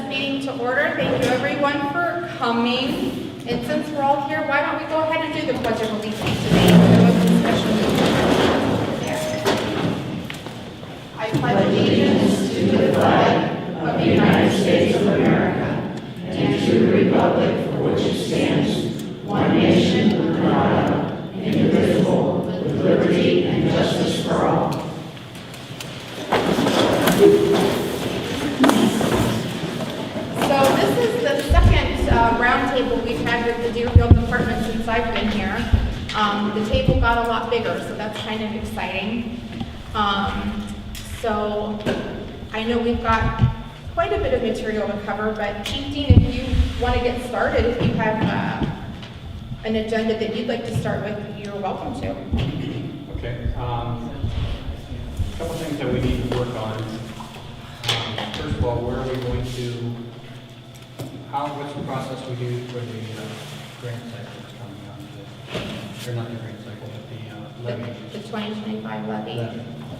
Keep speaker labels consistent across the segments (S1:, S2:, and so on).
S1: meeting to order. Thank you everyone for coming. And since we're all here, why don't we go ahead and do the Pledge of Allegiance today? There was a special meeting. I pledge allegiance to the flag of the United States of America and to the republic for which it stands, one nation under God, indivisible, with liberty and justice for all. So this is the second roundtable we've had with the Deerfield Department since I've been here. The table got a lot bigger, so that's kind of exciting. So I know we've got quite a bit of material to cover, but Chief Dean, if you want to get started, if you have an agenda that you'd like to start with, you're welcome to.
S2: Okay. A couple things that we need to work on. First of all, where are we going to, what's the process we do for the grant cycle that's coming on? Or not the grant cycle, but the levy.
S1: The 2025 levy.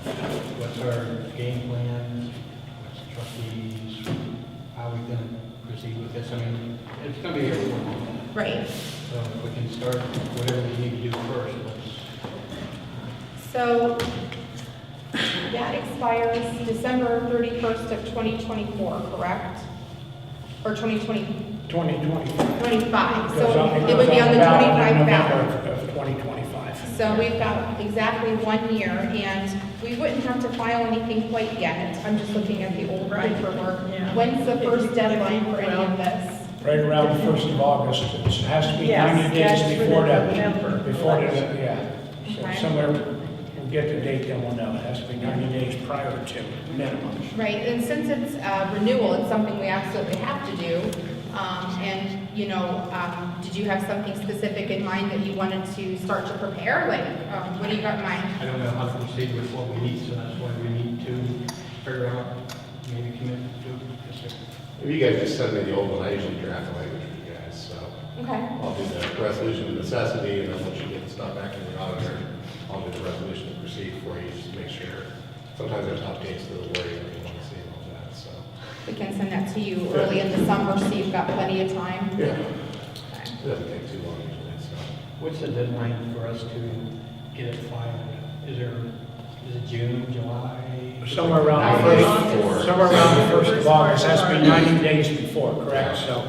S2: What's our game plan? What's the trustees? How are we going to proceed with this? I mean, it's going to be here for a while.
S1: Right.
S2: So if we can start whatever we need to do first,
S1: So that expires December 31st of 2024, correct? Or 2020?
S3: 2025.
S1: 25. So it would be on the 25 ballot.
S3: Of 2025.
S1: So we've got exactly 1 year, and we wouldn't have to file anything quite yet. I'm just looking at the old paperwork.
S4: Yeah.
S1: When's the first deadline for any of this?
S3: Right around the 1st of August. It has to be 90 days before that. Yeah. So
S1: Okay.
S3: somewhere, we'll get the date, then we'll know. It has to be 90 days prior to minimum.
S1: Right, and since it's renewal, it's something we absolutely have to do. And, you know, did you have something specific in mind that you wanted to start to prepare? Like, what do you got in mind?
S2: I don't know how to proceed with what we need, so that's why we need to figure out, maybe commit to.
S5: If you guys just send me the old one, I usually draft the language for you guys, so
S1: Okay.
S5: I'll do the resolution of necessity, and then once you get the stuff back from the auditor, I'll do the resolution to proceed for you, just to make sure. Sometimes there's updates to the wording that you want to see and all that, so.
S1: We can send that to you early in December, so you've got plenty of time.
S5: Yeah,
S1: Okay.
S5: it doesn't take too long usually, so.
S2: What's the deadline for us to get it filed? Is it June, July?
S3: Somewhere around the
S4: August.
S3: 1st of August. It has to be 90 days before, correct? So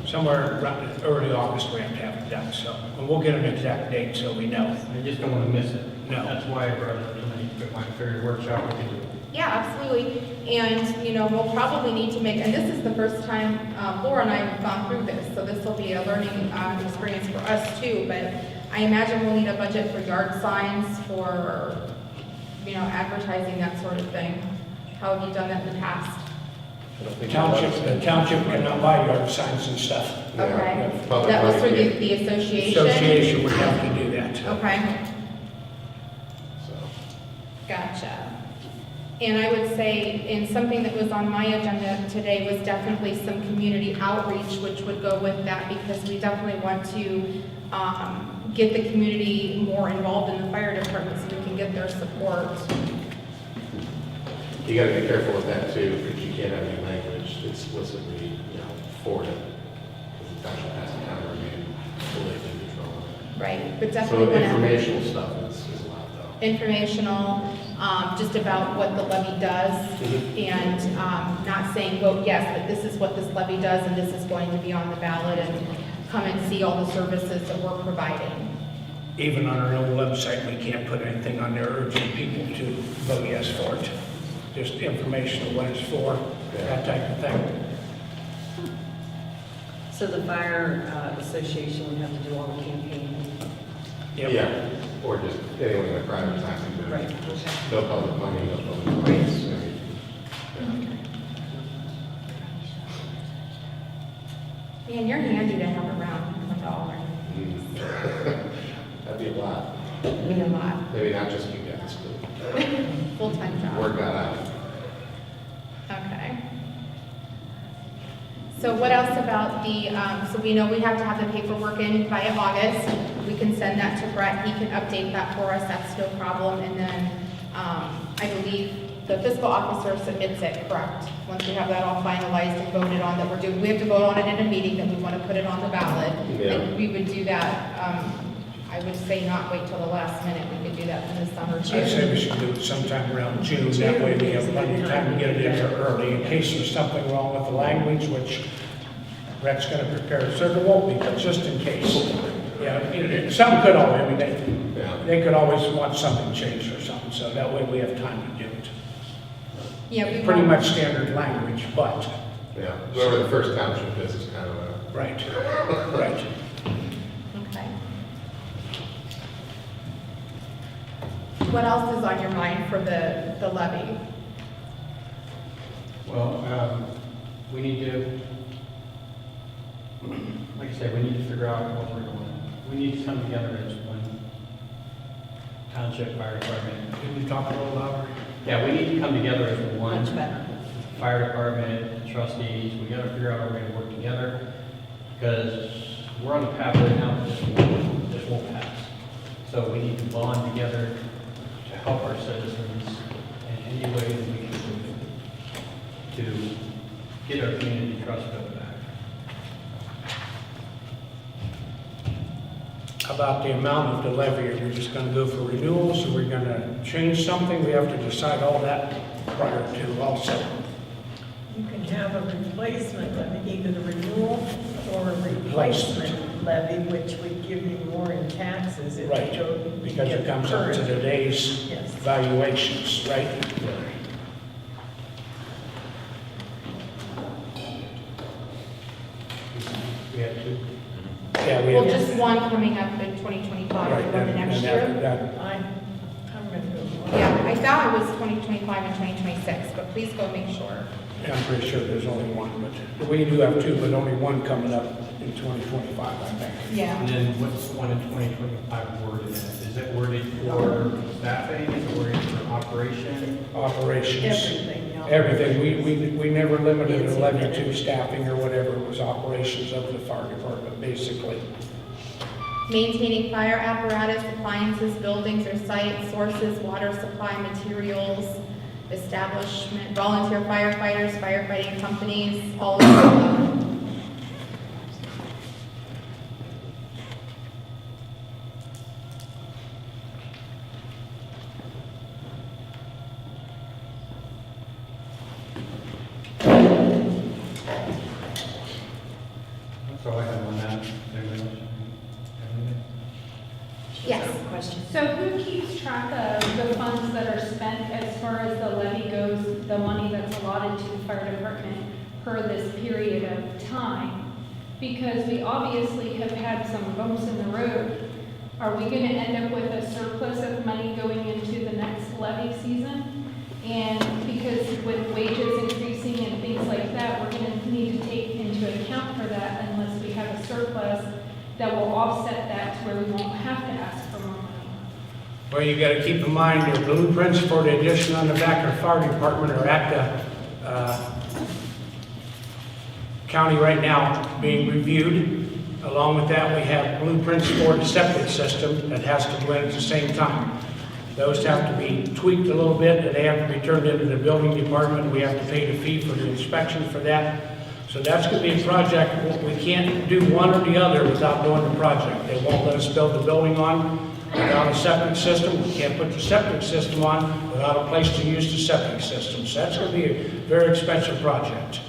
S3: somewhere around early August, we have to have it done. So, and we'll get an exact date so we know.
S2: I just don't want to miss it.
S3: No.
S2: That's why I brought it up tonight, but my figured workshop, we can do it.
S1: Yeah, absolutely. And, you know, we'll probably need to make, and this is the first time Laura and I have gone through this, so this will be a learning experience for us too. But I imagine we'll need a budget for yard signs, for, you know, advertising, that sort of thing. How have you done that in the past?
S3: The township cannot buy yard signs and stuff.
S5: Yeah,
S1: Okay.
S5: public
S1: That was
S5: money,
S1: for
S5: yeah.
S1: the association?
S3: Association would have to do that.
S1: Okay,
S5: So,
S1: gotcha. And I would say, and something that was on my agenda today was definitely some community outreach, which would go with that, because we definitely want to get the community more involved in the fire department so we can get their support.
S5: you gotta be careful with that too, because you can't have any language explicitly, you know, for it. Because the township has to kind of remain politically neutral.
S1: Right, but definitely
S5: So
S1: want to.
S5: informational stuff is allowed though.
S1: Informational, just about what the levy does, and not saying vote yes, but this is what this levy does, and this is going to be on the ballot, and come and see all the services that we're providing.
S3: Even on our own website, we can't put anything on there urging people to vote yes for it. Just information of what it's for, that type of thing.
S4: So the fire association would have to do all the campaigning?
S3: Yep.
S5: Yeah, or just anyone in a private taxi booth.
S4: Right,
S5: Just
S4: okay.
S5: no public money, no public rights. I mean,
S1: Man, you're handy to have around $1.
S5: That'd be a lot.
S1: Mean a lot.
S5: Maybe not just you guys, but
S1: Full-time job.
S5: work that out.
S1: Okay. So what else about the, so we know we have to have the paperwork in by August. We can send that to Brett, he can update that for us, that's no problem. And then, I believe the fiscal officer submits it, correct? Once we have that all finalized and voted on, that we're doing, we have to vote on it in a meeting, that we want to put it on the ballot.
S5: Yeah.
S1: And we would do that, I would say not wait till the last minute, we could do that in the summer too.
S3: I'd say we should do it sometime around June, that way we have plenty of time to get it in there early, in case there's something wrong with the language, which Brett's gonna prepare, so there won't be, but just in case. Yeah, something could always, I mean, they could always want something changed or something, so that way we have time to do it.
S1: Yeah, we
S3: Pretty
S1: want-
S3: much standard language, but,
S5: Yeah, whoever the first township is kind of a,
S3: right, right.
S1: Okay. What else is on your mind for the levy?
S2: Well, we need to, like I said, we need to figure out what we're doing. We need to come together as one township fire department.
S3: Can you talk a little louder?
S2: Yeah, we need to come together as one
S4: Much better.
S2: fire department, trustees. We gotta figure out a way to work together, because we're on the path right now, this won't pass. So we need to bond together to help our citizens in any way that we can do to get our community trust built back.
S3: About the amount of the levy, are we just gonna go for renewals, are we gonna change something? We have to decide all that prior to also.
S6: You can have a replacement levy, either a renewal or a replacement levy, which would give you more in taxes if
S3: Right,
S6: you go.
S3: because it comes up to today's
S6: Yes.
S3: valuations, right?
S2: We have two.
S3: Yeah, we
S1: Well,
S3: have.
S1: just one coming up in 2025,
S3: Right,
S1: and then the
S3: and
S1: next
S3: after
S1: year.
S3: that,
S6: I'm going to go.
S1: Yeah, I thought it was 2025 and 2026, but please go make sure.
S3: I'm pretty sure there's only one, but we do have two, but only one coming up in 2025, I think.
S1: Yeah.
S2: And then what's the one in 2025 worded in? Is it worded for staffing, is it worded for operation?
S3: Operations,
S6: Everything, yeah.
S3: everything. We never limited the levy to staffing or whatever. It was operations of the fire department, basically.
S1: Maintaining fire apparatus, appliances, buildings or sites, sources, water supply, materials, establishment, volunteer firefighters, firefighting companies, all of them.
S2: That's all I have on that. Anybody else?
S1: Yes.
S4: Question.
S7: So who keeps track of the funds that are spent as far as the levy goes, the money that's allotted to the fire department per this period of time? Because we obviously have had some bumps in the road. Are we gonna end up with a surplus of money going into the next levy season? And because with wages increasing and things like that, we're gonna need to take into account for that unless we have a surplus that will offset that to where we won't have to ask for more money.
S3: Well, you gotta keep in mind, the blueprints for the addition on the back of the fire department are at the county right now being reviewed. Along with that, we have blueprints for the septic system that has to go in at the same time. Those have to be tweaked a little bit, and they have to be turned into the building department. We have to pay the fee for the inspection for that. So that's gonna be a project, we can't do one or the other without doing the project. They won't let us build the building on without a septic system. We can't put the septic system on without a place to use the septic system. So that's gonna be a very expensive project.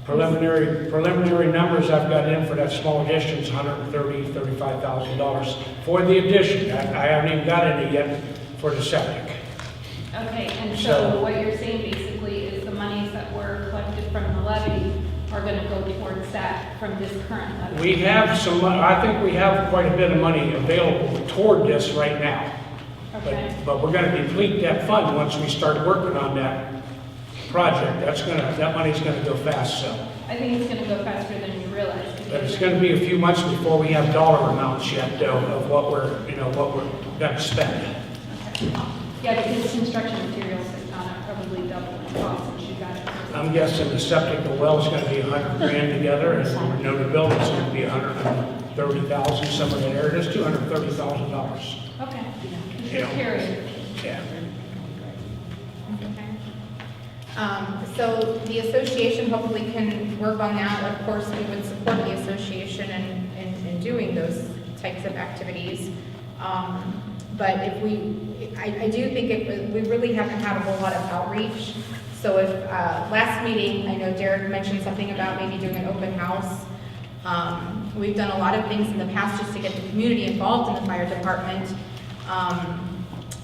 S3: Preliminary numbers I've got in for that small addition is $135,000 for the addition. I haven't even got any yet for the septic.
S7: Okay, and
S3: So-
S7: so what you're saying basically is the monies that were collected from the levy are gonna go towards that from this current levy?
S3: We have some, I think we have quite a bit of money available toward this right now.
S7: Okay,
S3: But we're gonna deplete that fund once we start working on that project. That money's gonna go fast, so.
S7: I think it's gonna go faster than you realize.
S3: But it's
S7: because-
S3: gonna be a few months before we have dollar amounts yet, though, of what we're gonna spend.
S7: Okay. Yeah, because construction materials have gone up probably double in cost since you got it.
S3: I'm guessing the septic, the well's gonna be 100 grand together, and the building's gonna be 130,000, somewhere in there. It is $230,000.
S7: Okay.
S3: Yeah.
S7: Just curious.
S3: Yeah.
S1: So the association hopefully can work on that. Of course, we would support the association in doing those types of activities. But if I do think we really haven't had a whole lot of outreach. So if, last meeting, I know Derek mentioned something about maybe doing an open house. We've done a lot of things in the past just to get the community involved in the fire department.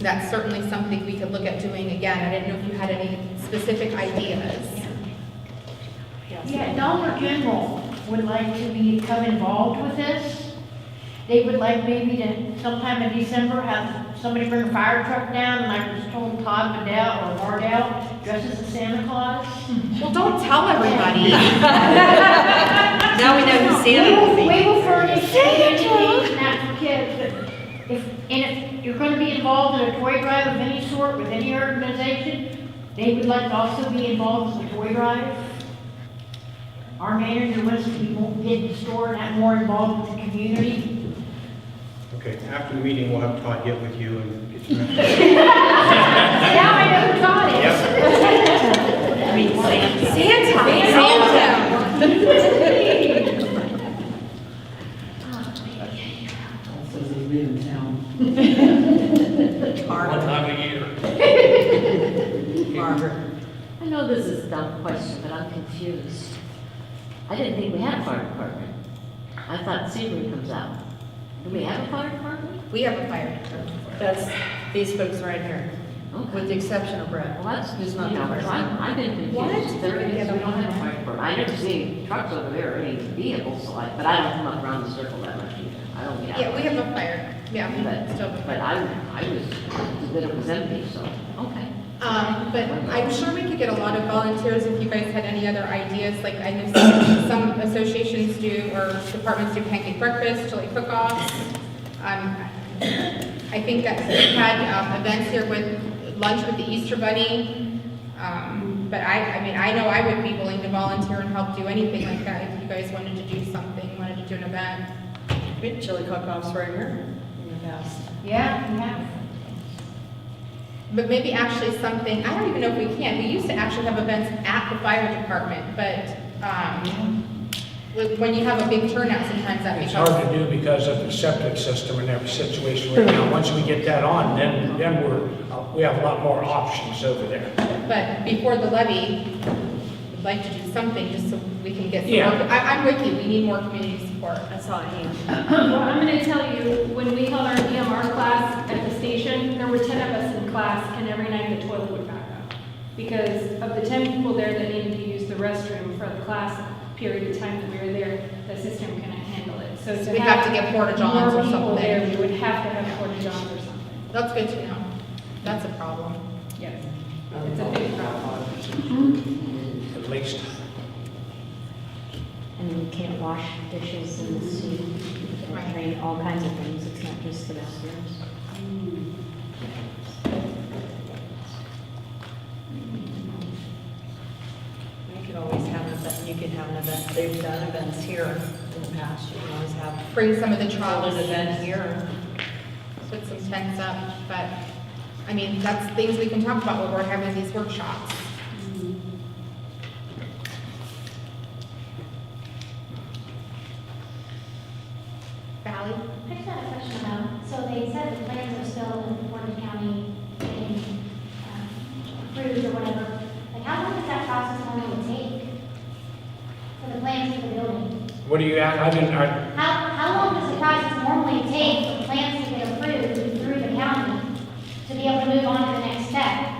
S1: That's certainly something we could look at doing again. I didn't know if you had any specific ideas.
S8: Yeah, Dollar General would like to become involved with this. They would like maybe to sometime in December have somebody bring a fire truck down, and I was told Todd Vidal or Mardell dresses as Santa Claus.
S1: Well, don't tell everybody.
S4: Now we know who Santa will be.
S8: We will furnish candy and that for kids, but if you're gonna be involved in a toy drive of any sort with any organization, they would like to also be involved in the toy drive. Our manager wants to be more, get in the store and have more involved with the community.
S2: Okay, after the meeting, we'll have Todd get with you and get you.
S8: Now I know who Todd is.
S2: Yep.
S4: I mean, Santa. Says he's leaving town.
S3: One time a year.
S4: Margaret.
S9: I know this is a dumb question, but I'm confused. I didn't think we had a fire department. I thought Sebring comes out. Do we have a fire department?
S1: We have a fire department.
S4: That's these folks right here, with
S9: Okay.
S4: the exception of Brett.
S9: Well, that's,
S4: Who's not
S9: you know,
S4: the fire
S9: I've been confused.
S1: What?
S9: There it is, we don't have a fire department. I never see trucks over there or any vehicles, so but I don't come up around the circle that much either. I don't get out.
S1: Yeah, we have a fire. Yeah, we still.
S9: But I was, that it was empty, so, okay.
S1: But I'm sure we could get a lot of volunteers if you guys had any other ideas. Like I know some associations do, or departments do pancake breakfast, chili cook-offs. I think that we had events here with lunch with the Easter Bunny. But I mean, I know I would be willing to volunteer and help do anything like that if you guys wanted to do something, wanted to do an event.
S4: We had chili cook-offs right here in the past.
S8: Yeah, we have.
S1: But maybe actually something, I don't even know if we can. We used to actually have events at the fire department, but when you have a big turnout, sometimes that
S3: It's
S1: becomes.
S3: hard to do because of the septic system and every situation right now. Once we get that on, then we have a lot more options over there.
S1: But before the levy, we'd like to do something just so we can get some.
S3: Yeah.
S1: I'm with you, we need more community support.
S4: I saw a hand.
S7: Well, I'm gonna tell you, when we held our EMR class at the station, there were 10 of us in class, and every night the toilet would back up. Because of the 10 people there that needed to use the restroom for the class period of time that we were there, the system couldn't handle it. So to
S1: We'd have to get porta-johns or
S7: more people there,
S1: something.
S7: we would have to have porta-johns or something.
S1: That's good to know. That's a problem.
S7: Yes. It's a big problem.
S3: At least.
S10: And then you can't wash dishes in the sink,
S1: Right.
S10: and drain, all kinds of things, it's not just the bathrooms.
S4: You could always have an event, you could have an event, they've done events here in the past, you can always have.
S1: Bring some of the
S4: Hold
S1: trucks,
S4: an event here.
S1: put some tents up, but, I mean, that's things we can talk about when we're having these workshops. Valley?
S11: I just had a question about, so they said the plans are still in Portage County getting approved or whatever. Like, how long does that process normally take for the plans for the building?
S3: What do you ask?
S11: How long does the process normally take for plans to get approved through the county to be able to move on to the next step?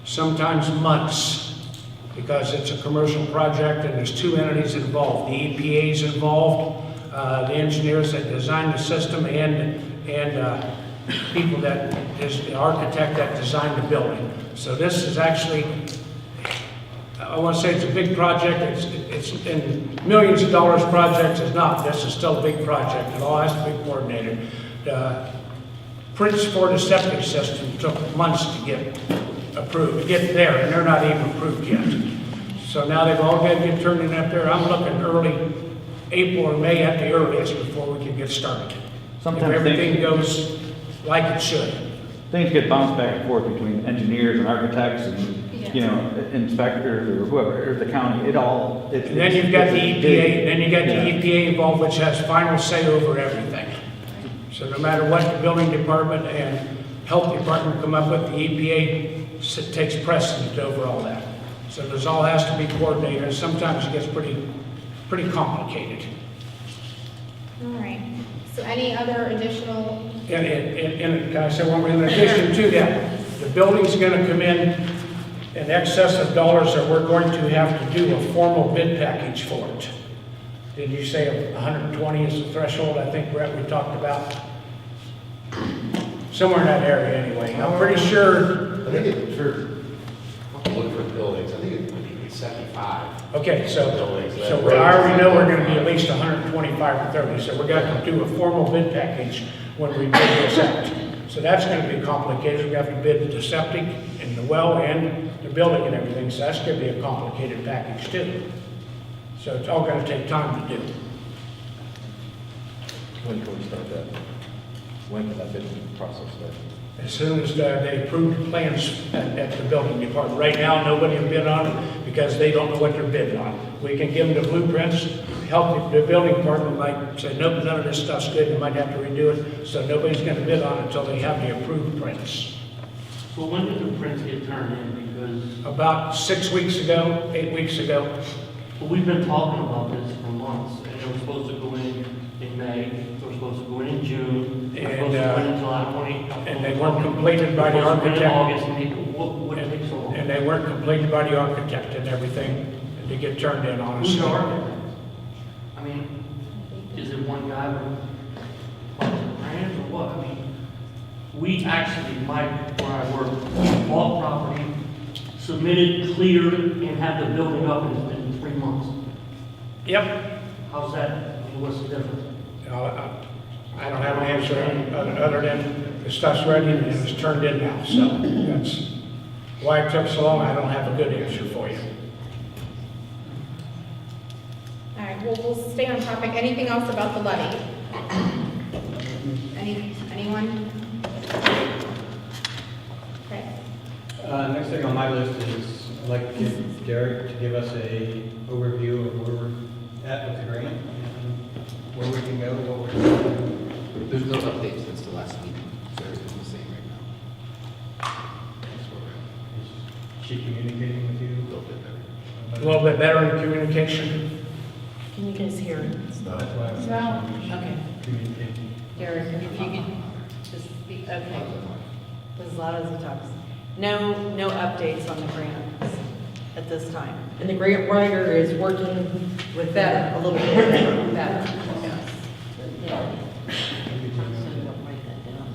S3: Sometimes months, because it's a commercial project and there's two entities involved. The EPA's involved, the engineers that designed the system, and people that is the architect that designed the building. So this is actually, I want to say it's a big project. It's in millions of dollars projects. It's not. This is still a big project. It all has to be coordinated. The prints for the septic system took months to get approved, to get there, and they're not even approved yet. So now they've all got to get turned in up there. I'm looking early April or May at the earliest before we can get started.
S12: Sometimes
S3: If everything
S12: things-
S3: goes like it should.
S12: Things get bounced back and forth between engineers and architects, and you know, inspectors or whoever, or the county, it all.
S3: And then you've got the EPA, then you got the
S12: Yeah.
S3: EPA involved, which has final say over everything. So no matter what the building department and health department come up with, the EPA takes precedent over all that. So this all has to be coordinated, and sometimes it gets pretty complicated.
S1: All right. So any other additional,
S3: And can I say one more, in addition to that, the building's gonna come in excess of dollars that we're going to have to do a formal bid package for it. Did you say 120 is the threshold? I think Brett, we talked about somewhere in that area anyway. I'm pretty sure.
S5: I think it, look for buildings, I think it's 75.
S3: Okay, so
S5: Buildings,
S3: I already know we're gonna be at least 125 or 30, so we're gonna do a formal bid package when we bid this out. So that's gonna be complicated. We have to bid the septic and the well and the building and everything, so that's gonna be a complicated package too. So it's all gonna take time to do.
S12: When can we start that? When can that bidding process start?
S3: As soon as they approve the plans at the building department. Right now, nobody will bid on it because they don't know what they're bidding on. We can give them the blueprints, help the building department might say, nope, none of this stuff's good, you might have to redo it. So nobody's gonna bid on it until they have the approved prints.
S13: So when did the prints get turned in? Because
S3: About 6 weeks ago, 8 weeks ago,
S13: we've been talking about this for months, and they were supposed to go in May, they were supposed to go in June, they were supposed to go in July 20.
S3: and they weren't completed by the
S13: Supposed to go in
S3: architect.
S13: August, and April. What takes so long?
S3: And they weren't completed by the architect and everything to get turned in on us.
S13: Who's the architect? I mean, is it one guy with bunch of grants or what? I mean, we actually, where I work, bought property, submitted, cleared, and had the building up in 3 months.
S3: Yep.
S13: How's that? I mean, what's the difference?
S3: I don't have an answer other than the stuff's ready and it's turned in now. So that's why it took so long. I don't have a good answer for you.
S1: all right, we'll stay on topic. Anything else about the levy? Anyone? Okay.
S2: Next thing on my list is I'd like to get Derek to give us a overview of where we're at with the grant and where we can go, what we're doing.
S14: There's no updates since the last meeting, so everything's the same right now. That's where we're at.
S2: Is she communicating with you?
S14: A little bit better.
S3: A little bit better in communication.
S4: Can you guys hear?
S2: That's why I was
S7: No.
S2: asking.
S4: Okay.
S2: Communicating.
S4: Derek, if you could just speak, okay. As loud as he talks. No updates on the grants at this time.
S6: And the grant writer is working with better, a little bit better. Yes.
S4: Yeah.
S9: Don't write that down.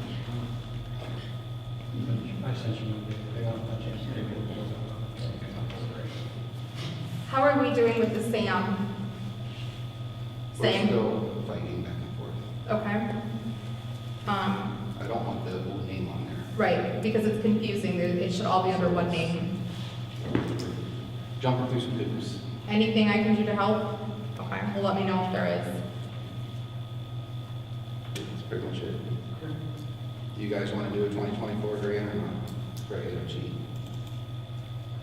S2: I sent you one. They want a chance to take it.
S1: How are we doing with the SAM?
S14: We're
S1: Same?
S14: still fighting back and forth.
S1: Okay.
S14: I don't want the old name on there.
S1: Right, because it's confusing. It should all be under one name.
S14: Jumping through some hoops.
S1: Anything I can do to help? Okay, well, let me know if there is.
S14: That's pretty much it. Do you guys want to do a 2024 grant or not? For AOG?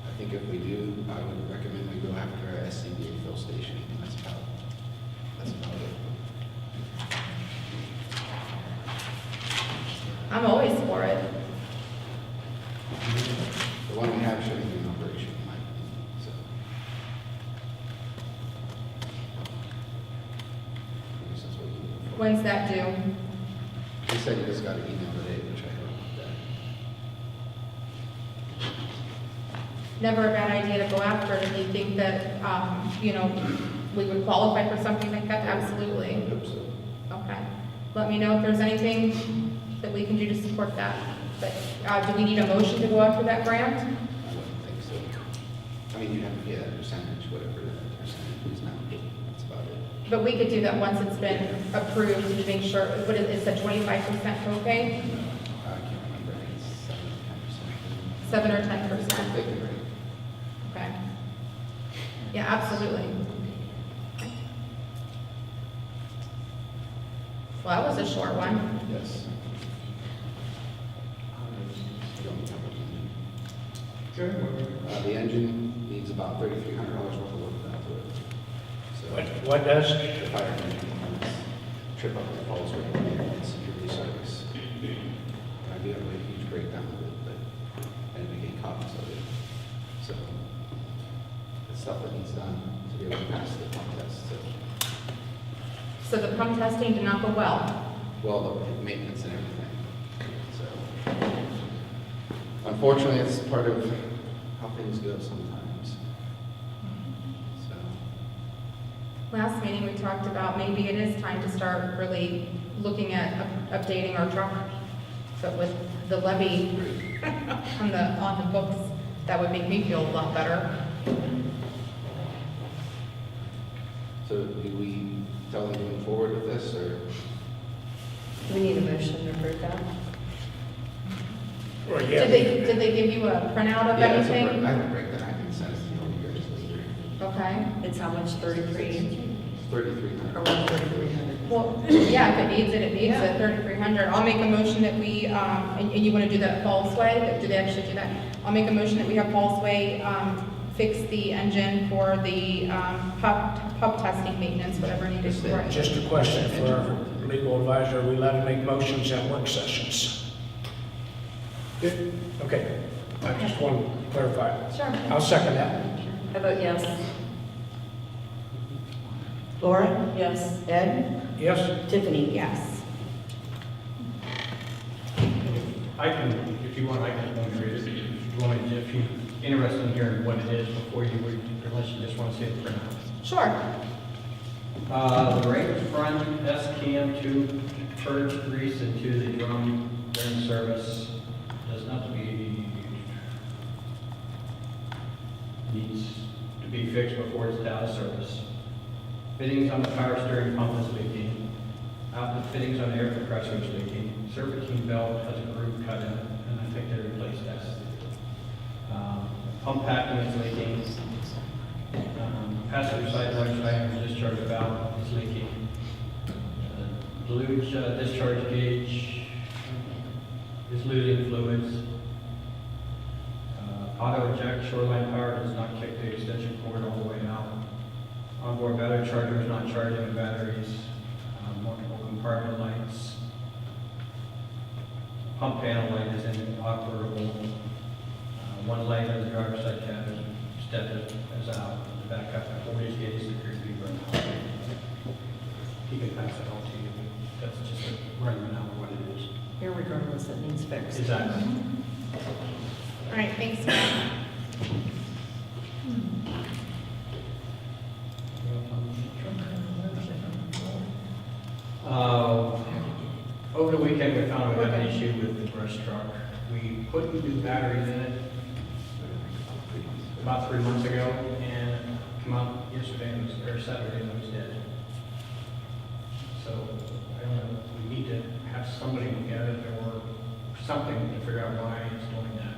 S14: I think if we do, I would recommend we go after a SCBA fill station. That's about it.
S1: I'm always for it.
S14: The one we have shouldn't be in operation, in my opinion, so. I guess that's what you do.
S1: When's that due?
S14: He said he just got an email today, which I don't want that.
S1: Never a bad idea to go after it. If you think that, we would qualify for something like that, absolutely.
S14: I hope so.
S1: Okay. Let me know if there's anything that we can do to support that. But do we need a motion to go after that grant?
S14: I wouldn't think so. I mean, you have to get a percentage, whatever that percentage is now. That's about it.
S1: But we could do that once it's been approved to make sure, what is it, 25% okay?
S14: I can't remember, I think it's 7 or 10%.
S1: 7 or
S14: I'm
S1: 10%?
S14: thinking right.
S1: Okay. Yeah, absolutely. Well, that was a short one.
S14: Yes. The engine needs about $3,300 worth of work done to it. So
S3: What does?
S14: the fire engine components trip up and falls with the security service. I do have a huge breakdown of it, but I didn't make any copies of it. So it's stuff that needs done to be able to pass the pump test.
S1: So the pump testing did not go well.
S14: Well, the maintenance and everything. So unfortunately, it's part of how things go sometimes. So
S1: Last meeting, we talked about maybe it is time to start really looking at updating our truck. So with the levy on the books, that would make me feel a lot better.
S14: So do we tell them to move forward with this, or?
S4: Do we need a motion to approve that?
S3: Well, yeah.
S1: Did they give you a printout of
S14: Yeah, it's a
S1: anything?
S14: I have a breakdown, I can send it to you guys later.
S1: Okay.
S4: It's how much, 33, or
S14: 3,300.
S4: 1,300?
S1: Well, yeah, if it needs it, it needs it, 3,300. I'll make a motion that we, and you want to do that Falls Way? Do they actually do that? I'll make a motion that we have Falls Way fix the engine for the pump testing maintenance, whatever needed for it.
S3: Just a question for our legal advisor, are we allowed to make motions at work sessions? Okay, I just want to clarify.
S1: Sure.
S3: I'll second that.
S4: I vote yes. Laura? Yes. Ed?
S3: Yes?
S4: Tiffany? Yes.
S2: I can, if you want, I can read it. If you want, if you're interested in hearing what it is before you read, unless you just want to see it printout.
S1: Sure.
S2: The range front S-cam tube purge grease into the drum during service does not needs to be fixed before it's out of service. Fittings on the power steering pump is leaking. Outlet fittings on the air compressor is leaking. Serpentine belt has a groove cut in it, and I think they replaced that. Pump packing is leaking. Passenger side lunch iron discharge valve is leaking. Luge discharge gauge is losing fluids. Auto eject shoreline power does not kick the extension cord all the way out. Onboard battery charger is not charging the batteries. Multiple compartment lights. Pump panel light is inoperable. One light on the driver's side cabinet step is out. The backup voltage gauge is security run out. He can pass it on to you. That's just a running out of what it is.
S4: Irregardless, it needs fixed.
S2: Exactly.
S1: All right, thanks.
S2: Over the weekend, we found we had an issue with the brush truck. We put new batteries in it about 3 months ago, and it came out yesterday, or Saturday, and it was dead. So, I don't know, we need to have somebody look at it, or something to figure out why it's doing that.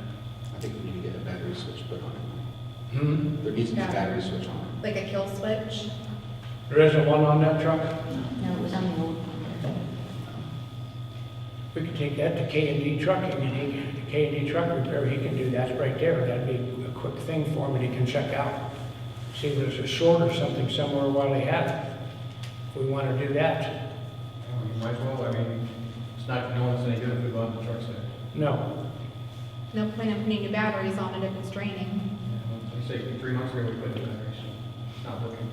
S14: I think we need to get a battery switch put on it.
S3: Hmm?
S14: There needs to be a
S1: Yeah.
S14: battery switch on it.
S1: Like a kill switch?
S3: There isn't one on that truck?
S10: No, it was on the old one.
S3: We could take that to K&D Trucking, and the K&D Truck Repair, he can do that right there. That'd be a quick thing for him, and he can check out, see if there's a short or something somewhere while he has it. If we want to do that.
S2: You might as well, I mean, it's not, no one's any good if we go out the truck's there.
S3: No.
S1: No point in putting new batteries on it if it's draining.
S2: We say 3 months ago, we put the batteries, it's not working.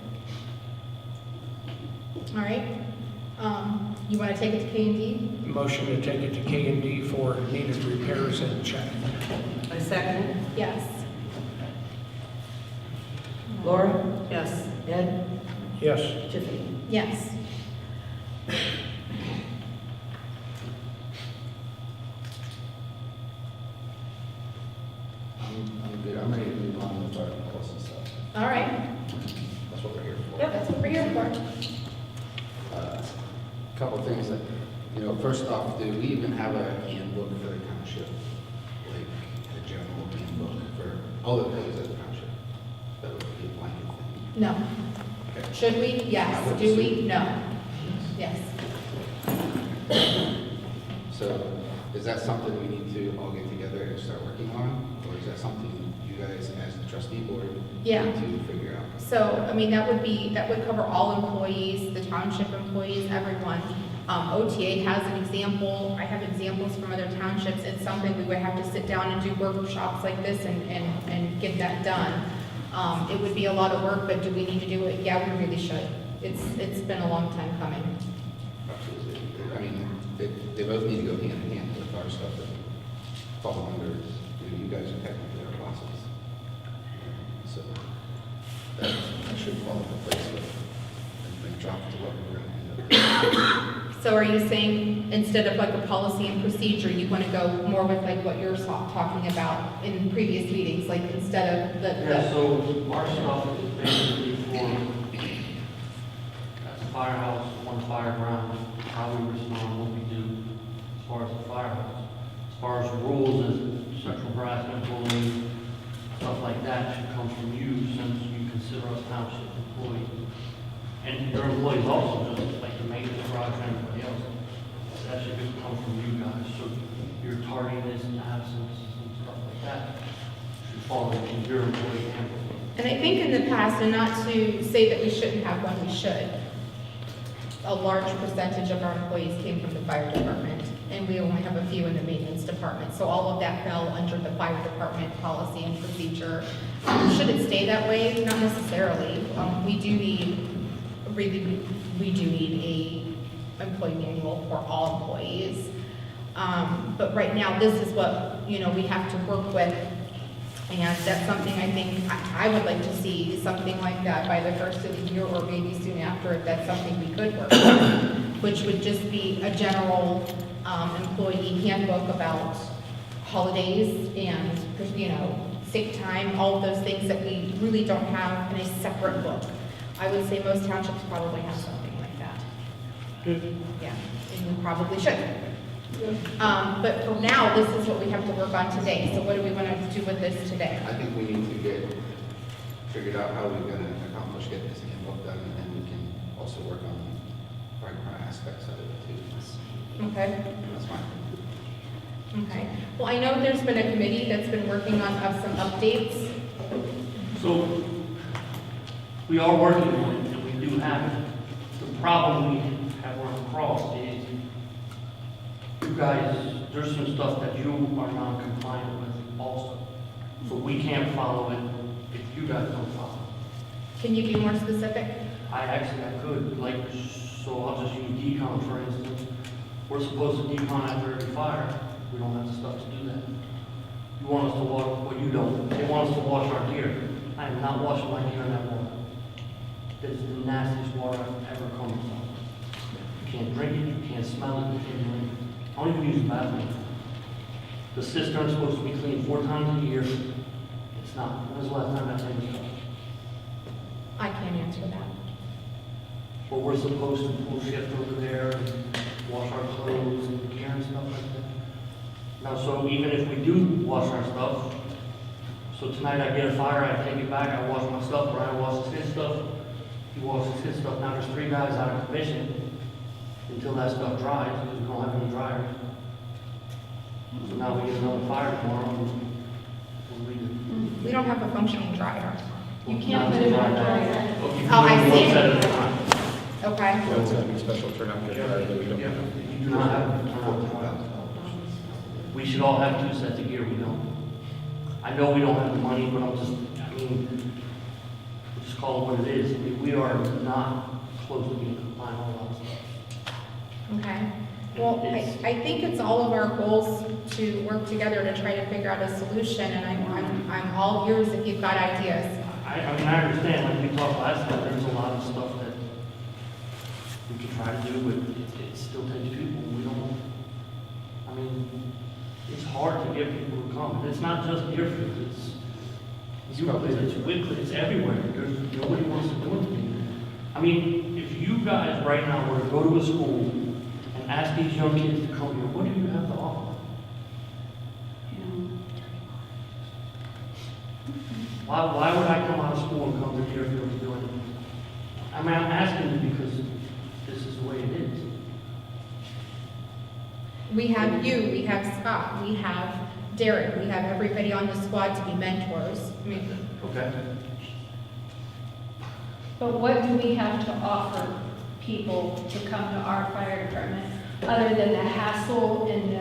S1: All right. You want to take it to K&D?
S3: Motion to take it to K&D for needed repairs and check.
S4: I second.
S1: Yes.
S4: Laura? Yes. Ed?
S3: Yes.
S4: Tiffany?
S1: Yes.
S14: I'm good, I'm ready to move on with our policy stuff.
S1: All right.
S14: That's what we're here for.
S1: Yep, that's what we're here for.
S14: Couple of things that, first off, do we even have a handbook for the township? Like a general handbook for all the employees of the township? That would be a blanket thing.
S1: No.
S14: Okay.
S1: Should we? Yes. Do we? No. Yes.
S14: So is that something we need to all get together and start working on? Or is that something guys as the trustee board
S1: Yeah.
S14: need to figure out.
S1: So, I mean, that would cover all employees, the township employees, everyone. OTA has an example, I have examples from other townships, it's something we would have to sit down and do workshops like this and get that done. It would be a lot of work, but do we need to do it? Yeah, we really should. It's been a long time coming.
S14: Absolutely. I mean, they both need to go hand in hand with our stuff that fall under, you guys are technically our bosses. So that should fall into place and drop to what we're going to end up.
S1: So are you saying, instead of like a policy and procedure, you want to go more with like what you're talking about in previous meetings, like instead of
S13: Yeah, so our stuff is basically for, as a firehouse, one fire ground, how we respond, what we do as far as the firehouse. As far as rules as sexual harassment, bullying, stuff like that should come from you since you consider us township employees. And your employees also, just like the maintenance garage and everybody else. That should just come from you guys, so your tardiness and absence and stuff like that should fall into your employee handbook.
S1: And I think in the past, and not to say that we shouldn't have one, we should. A large percentage of our employees came from the fire department, and we only have a few in the maintenance department. So all of that fell under the fire department policy and procedure. Should it stay that way? Not necessarily. We do need a employee manual for all employees. But right now, this is what, we have to work with. And that's something I think I would like to see, something like that by the first of the year or maybe soon after, if that's something we could work with, which would just be a general employee handbook about holidays and, sick time, all of those things that we really don't have in a separate book. I would say most townships probably have something like that. Yeah, and we probably should. But for now, this is what we have to work on today. So what do we want to do with this today?
S14: I think we need to get figured out how we're going to accomplish getting this handbook done, and then we can also work on our aspects of it too.
S1: Okay.
S14: That's fine.
S1: Okay. Well, I know there's been a committee that's been working on some updates.
S13: So, we are working on it, and we do have it. The problem we have run across is, you guys, there's some stuff that you are non-compliant with also. So we can't follow it if you guys don't follow it.
S1: Can you be more specific?
S13: I could, so I'll just use decon for instance. We're supposed to decon after every fire. We don't have the stuff to do that. You want us to wash, well, you don't. They want us to wash our gear. I am not washing my gear in that water. It's the nastiest water I've ever come across. You can't drink it, you can't smell it, you can't drink it. I don't even use the bathroom. The cistern's supposed to be cleaned 4 times a year. It's not. When was the last time that thing was touched?
S1: I can't answer that.
S13: Well, we're supposed to pull shift over there and wash our clothes and gear and stuff like that. Now, so even if we do wash our stuff, so tonight I get a fire, I take it back, I wash my stuff, Brian washes his stuff, he washes his stuff. Now there's 3 guys out of commission until that stuff dries, because we don't have any dryers. So now we get another fire tomorrow, and what do we do?
S1: We don't have a functioning dryer.
S7: You can't put it in a dryer.
S13: Okay,
S1: Oh, I see.
S13: one set at a time.
S1: Okay.
S12: That's a special turnout kit that we don't have.
S13: You do not have a turnout. We should all have 2 sets of gear, we don't. I know we don't have the money, but we'll just call it what it is. I mean, we are not close to being compliant on all that stuff.
S1: Okay. Well, I think it's all of our goals to work together to try to figure out a solution, and I'm all ears if you've got ideas.
S13: I understand, like we talked last time, there's a lot of stuff that we could try to do, but it still takes people. We don't, it's hard to get people to come. And it's not just Deerfield, it's Euclid, it's Whitcliffe, it's everywhere. There's, nobody wants to do anything. If you guys right now were to go to a school and ask these young kids to come here, what do you have to offer? Why would I come out of school and come to Deerfield to do anything? I'm asking you because this is the way it is.
S1: We have you, we have Scott, we have Derek. We have everybody on the squad to be mentors. I mean,
S13: Okay.
S7: But what do we have to offer people to come to our fire department, other than the hassle and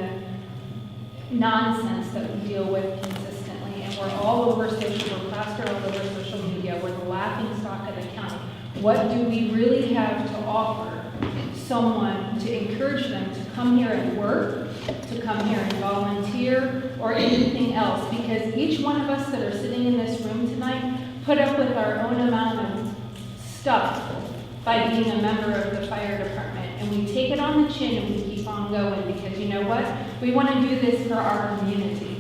S7: the nonsense that we deal with consistently? And we're all over we're plastered all over social media, we're the laughing stock of the county. What do we really have to offer someone to encourage them to come here and work, to come here and volunteer, or anything else? Because each one of us that are sitting in this room tonight put up with our own amount of stuff by being a member of the fire department. And we take it on the chin and we keep on going, because you know what? We want to do this for our community,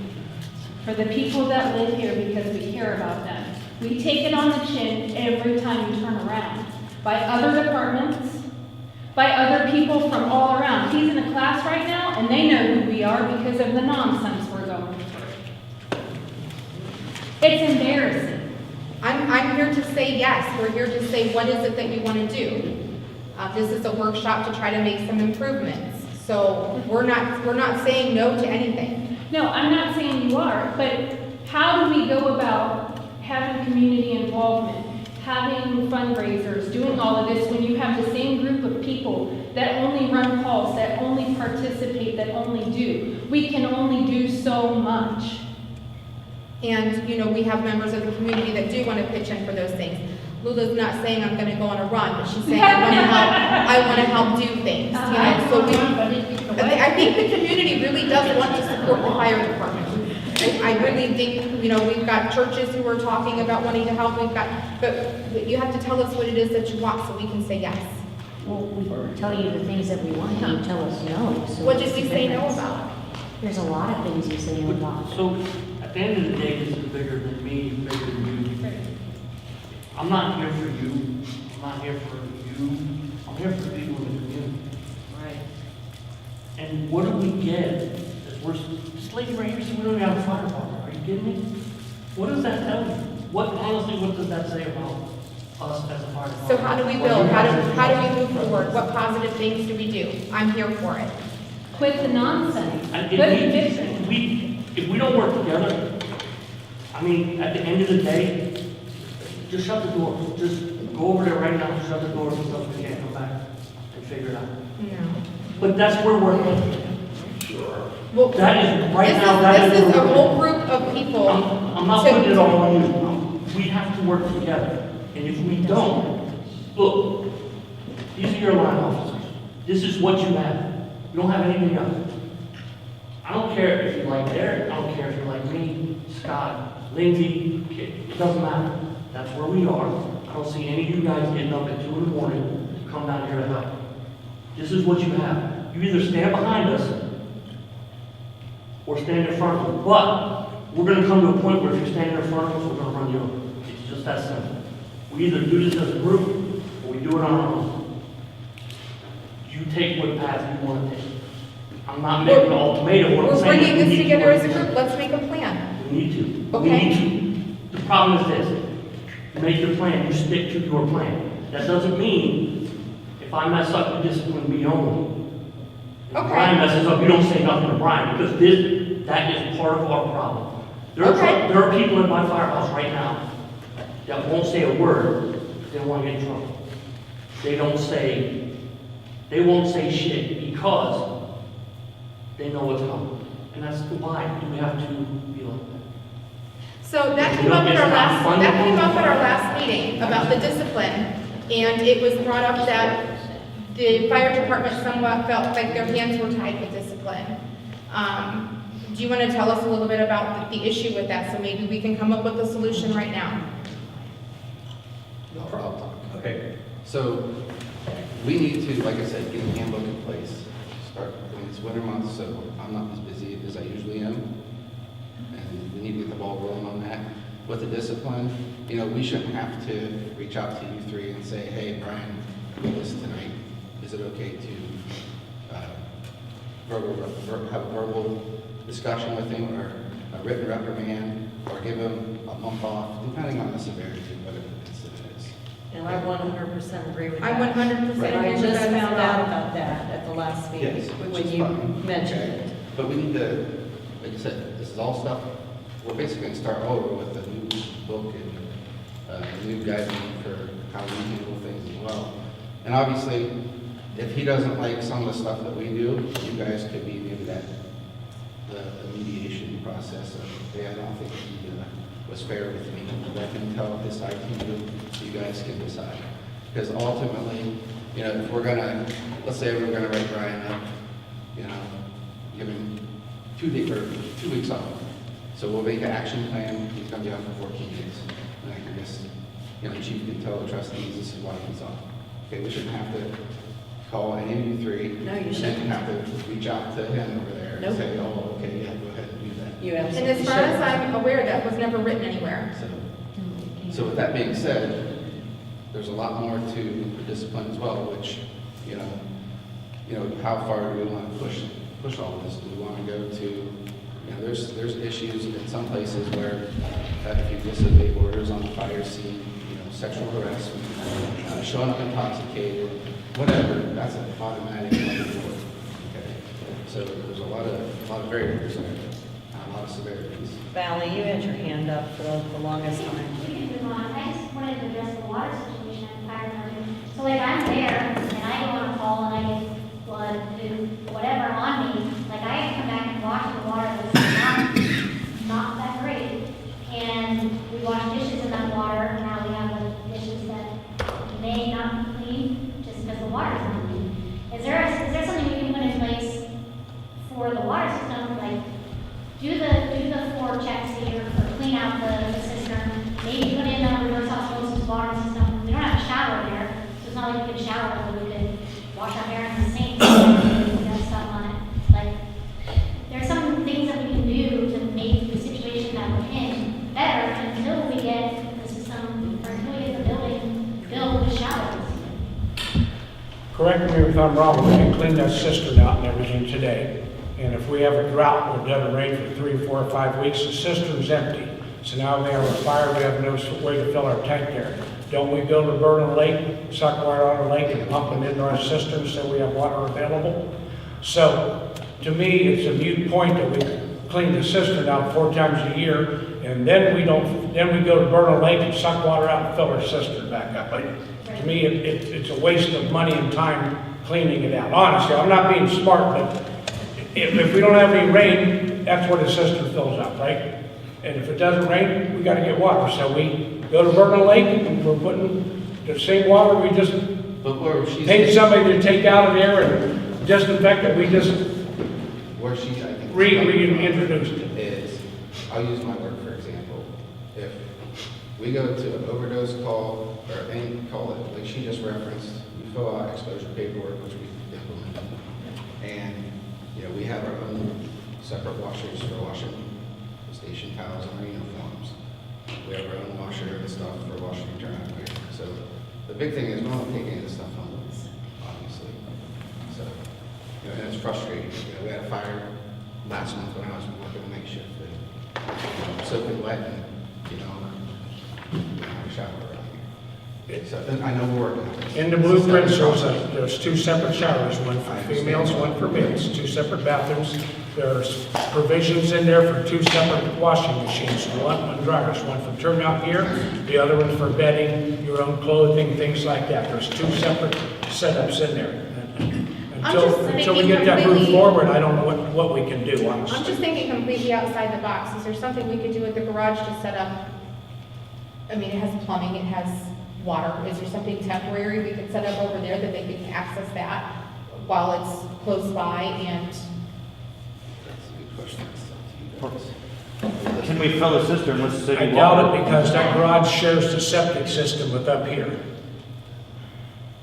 S7: for the people that live here, because we care about them. We take it on the chin every time we turn around, by other departments, by other people from all around. He's in a class right now, and they know who we are because of the nonsense we're going through. It's embarrassing.
S1: I'm here to say yes. We're here to say, what is it that you want to do? This is a workshop to try to make some improvements. So we're not saying no to anything.
S7: No, I'm not saying you are, but how do we go about having community involvement, having fundraisers, doing all of this when you have the same group of people that only run calls, that only participate, that only do? We can only do so much.
S1: And, you know, we have members of the community that do want to pitch in for those things. Lula's not saying I'm going to go on a run, but she's saying I want to help do things, you know? So I think the community really does want to support the fire department. I really think, you know, we've got churches who are talking about wanting to help. But you have to tell us what it is that you want so we can say yes.
S10: Well, we tell you the things that we want, and you tell us no. So
S1: What did
S10: what's
S1: we
S10: the
S1: say no
S10: difference?
S1: about?
S10: There's a lot of things you say no about.
S13: So, at the end of the day, this is bigger than me, bigger than you. I'm not here for you, I'm not here for you, I'm here for the people in the community.
S4: Right.
S13: And what do we get? This lady right here said we don't even have a fire department, are you kidding me? What does that tell you? Honestly, what does that say about us as a fire department?
S1: So how do we build? How do we move forward? What positive things do we do? I'm here for it.
S7: Quit the nonsense.
S13: And
S7: Quit conviction.
S13: if we don't work together, I mean, at the end of the day, just shut the door. Just go over there right now, shut the door so we can't come back and figure it out.
S1: No.
S13: But that's where we're headed.
S1: Well,
S13: That is, right now, that
S1: this
S13: is
S1: is
S13: where
S1: a
S13: we're
S1: whole
S13: headed.
S1: group of people.
S13: I'm not putting it all on you. We have to work together. And if we don't, look, these are your line officers. This is what you have. You don't have anything else. I don't care if you like Derek, I don't care if you like me, Scott, Lindsay, it doesn't matter. That's where we are. I don't see any of you guys getting up at 2 in the morning to come down here to help. This is what you have. You either stand behind us or stand in front of us. But we're going to come to a point where if you're standing in front of us, we're going to run you over. It's just that simple. We either do this as a group or we do it on our own. You take what path you want to take. I'm not making an ultimatum. What I'm
S1: We're
S13: saying is
S1: bringing
S13: we
S1: this
S13: need to
S1: together
S13: work
S1: as a
S13: together.
S1: group. Let's make a plan.
S13: We need to.
S1: Okay.
S13: We need to. The problem is this. You make your plan, you stick to your plan. That doesn't mean if I mess up, you discipline me only. If
S1: Okay.
S13: Brian messes up, you don't say nothing to Brian, because that is part of our problem. There are people in my firehouse right now that won't say a word because they don't want to get in trouble. They won't say shit because they know what's coming. And that's why we have to be like that.
S1: So that came up at our last meeting about the discipline, and it was brought up that the fire department somewhat felt like their hands were tied with discipline. Do you want to tell us a little bit about the issue with that, so maybe we can come up with a solution right now?
S14: No problem.
S12: Okay.
S14: So we need to, like I said, get a handbook in place. Start, it's winter months, so I'm not as busy as I usually am. And we need to get the ball rolling on that. With the discipline, you know, we shouldn't have to reach out to you three and say, hey, Brian, do this tonight. Is it okay to have a verbal discussion with him, or a written reprimand, or give him a month off, depending on the severity of whatever the incident is?
S4: And I 100% agree with
S1: I
S4: that.
S1: 100% agree with
S4: I just
S1: that as
S4: found
S1: well.
S4: out about that at the last meeting,
S14: Yes, which
S4: when
S14: is
S4: you
S14: fine.
S4: mentioned
S14: Okay.
S4: it.
S14: But we need to like I said, this is all stuff, we're basically gonna start over with a new book and a new guideline for how we handle things as well. And obviously, if he doesn't like some of the stuff that we do, you guys could be maybe the mediation process of, yeah, I don't think he was fair with me. Let him tell his side to you, you guys can decide. Because ultimately, you know, if we're gonna, let's say we're gonna write Brian up, you know, give him 2 weeks off. So we'll make an action plan, he's gonna be off for 14 days. And I can just, you know, the chief can tell the trustees this is why he's off. Okay, we shouldn't have to call any of you three.
S4: No, you
S14: And
S4: shouldn't.
S14: then have to reach out to him over there
S4: Nope.
S14: and say, oh, okay, yeah, go ahead and do that.
S4: You
S1: And
S4: absolutely
S1: as far as I'm aware, that was never written anywhere.
S14: So with that being said, there's a lot more to the discipline as well, which, you know, how far do we want to push all of this? Do we want to go to, you know, there's issues in some places where if you disobey orders on the fire scene, you know, sexual harassment, showing up intoxicated, whatever, that's an automatic report. Okay, so there's a lot of variables there, a lot of severities.
S4: Valley, you had your hand up for the longest time.
S11: We can move on. I just wanted to address the water situation at the fire department. So like I'm there and I go on a call and I get blood, food, whatever on me. Like I have to come back and wash the water that's not that great. And we wash dishes in that water. Now we have the dishes that may not be clean just because the water's not clean. Is there something we can put in place for the water system? Like do the 4 checks here or clean out the cistern. Maybe put in a reverse osmosis water system. We don't have a shower there, so it's not like we could shower, but we could wash our hair in the sink and that stuff on it. Like, there's some things that we can do to make the situation that we're in better until we get the system, or until we get the building filled with showers.
S3: Correct me if I'm wrong, we can clean that cistern out and everything today. And if we have a drought or it doesn't rain for 3, 4, or 5 weeks, the cistern's empty. So now we have a fire, we have no way to fill our tank there. Don't we go to Vernon Lake, suck water out of the lake and pump it into our cistern so we have water available? So to me, it's a moot point that we clean the cistern out 4 times a year and then we go to Vernon Lake and suck water out and fill our cistern back up. But to me, it's a waste of money and time cleaning it out. Honestly, I'm not being smart, but if we don't have any rain, that's where the cistern fills up, right? And if it doesn't rain, we gotta get water. So we go to Vernon Lake and we're putting the same water we just paid somebody to take out of there and disinfect it. We just
S14: Where she, I think,
S3: reintroduced it.
S14: is, I'll use my work for example. If we go to an overdose call or any call that, like she just referenced, we fill out exposure paperwork, which we implement. And, you know, we have our own separate washers for washing the station towels and our uniforms. We have our own washer and stuff for washing and turnout gear. So the big thing is we don't take any of this stuff home, obviously. So, you know, and it's frustrating. You know, we had a fire last month when I was working night shift. And, soaking wet and, you know, we don't have a shower around here. So I know we're working on it.
S3: In the blueprints, there's 2 separate showers, one for females, one for males, 2 separate bathrooms. There's provisions in there for 2 separate washing machines, one dryers, one for turnout gear, the other one for bedding, your own clothing, things like that. There's 2 separate setups in there. Until we get that move forward, I don't know what we can do, honestly.
S1: I'm just thinking completely outside the box. Is there something we could do at the garage to set up? I mean, it has plumbing, it has water. Is there something temporary we could set up over there that they can access that while it's close by and?
S14: That's a good question.
S12: Can we fill a cistern with city
S3: I
S12: water?
S3: doubt it because that garage shares the septic system with up here.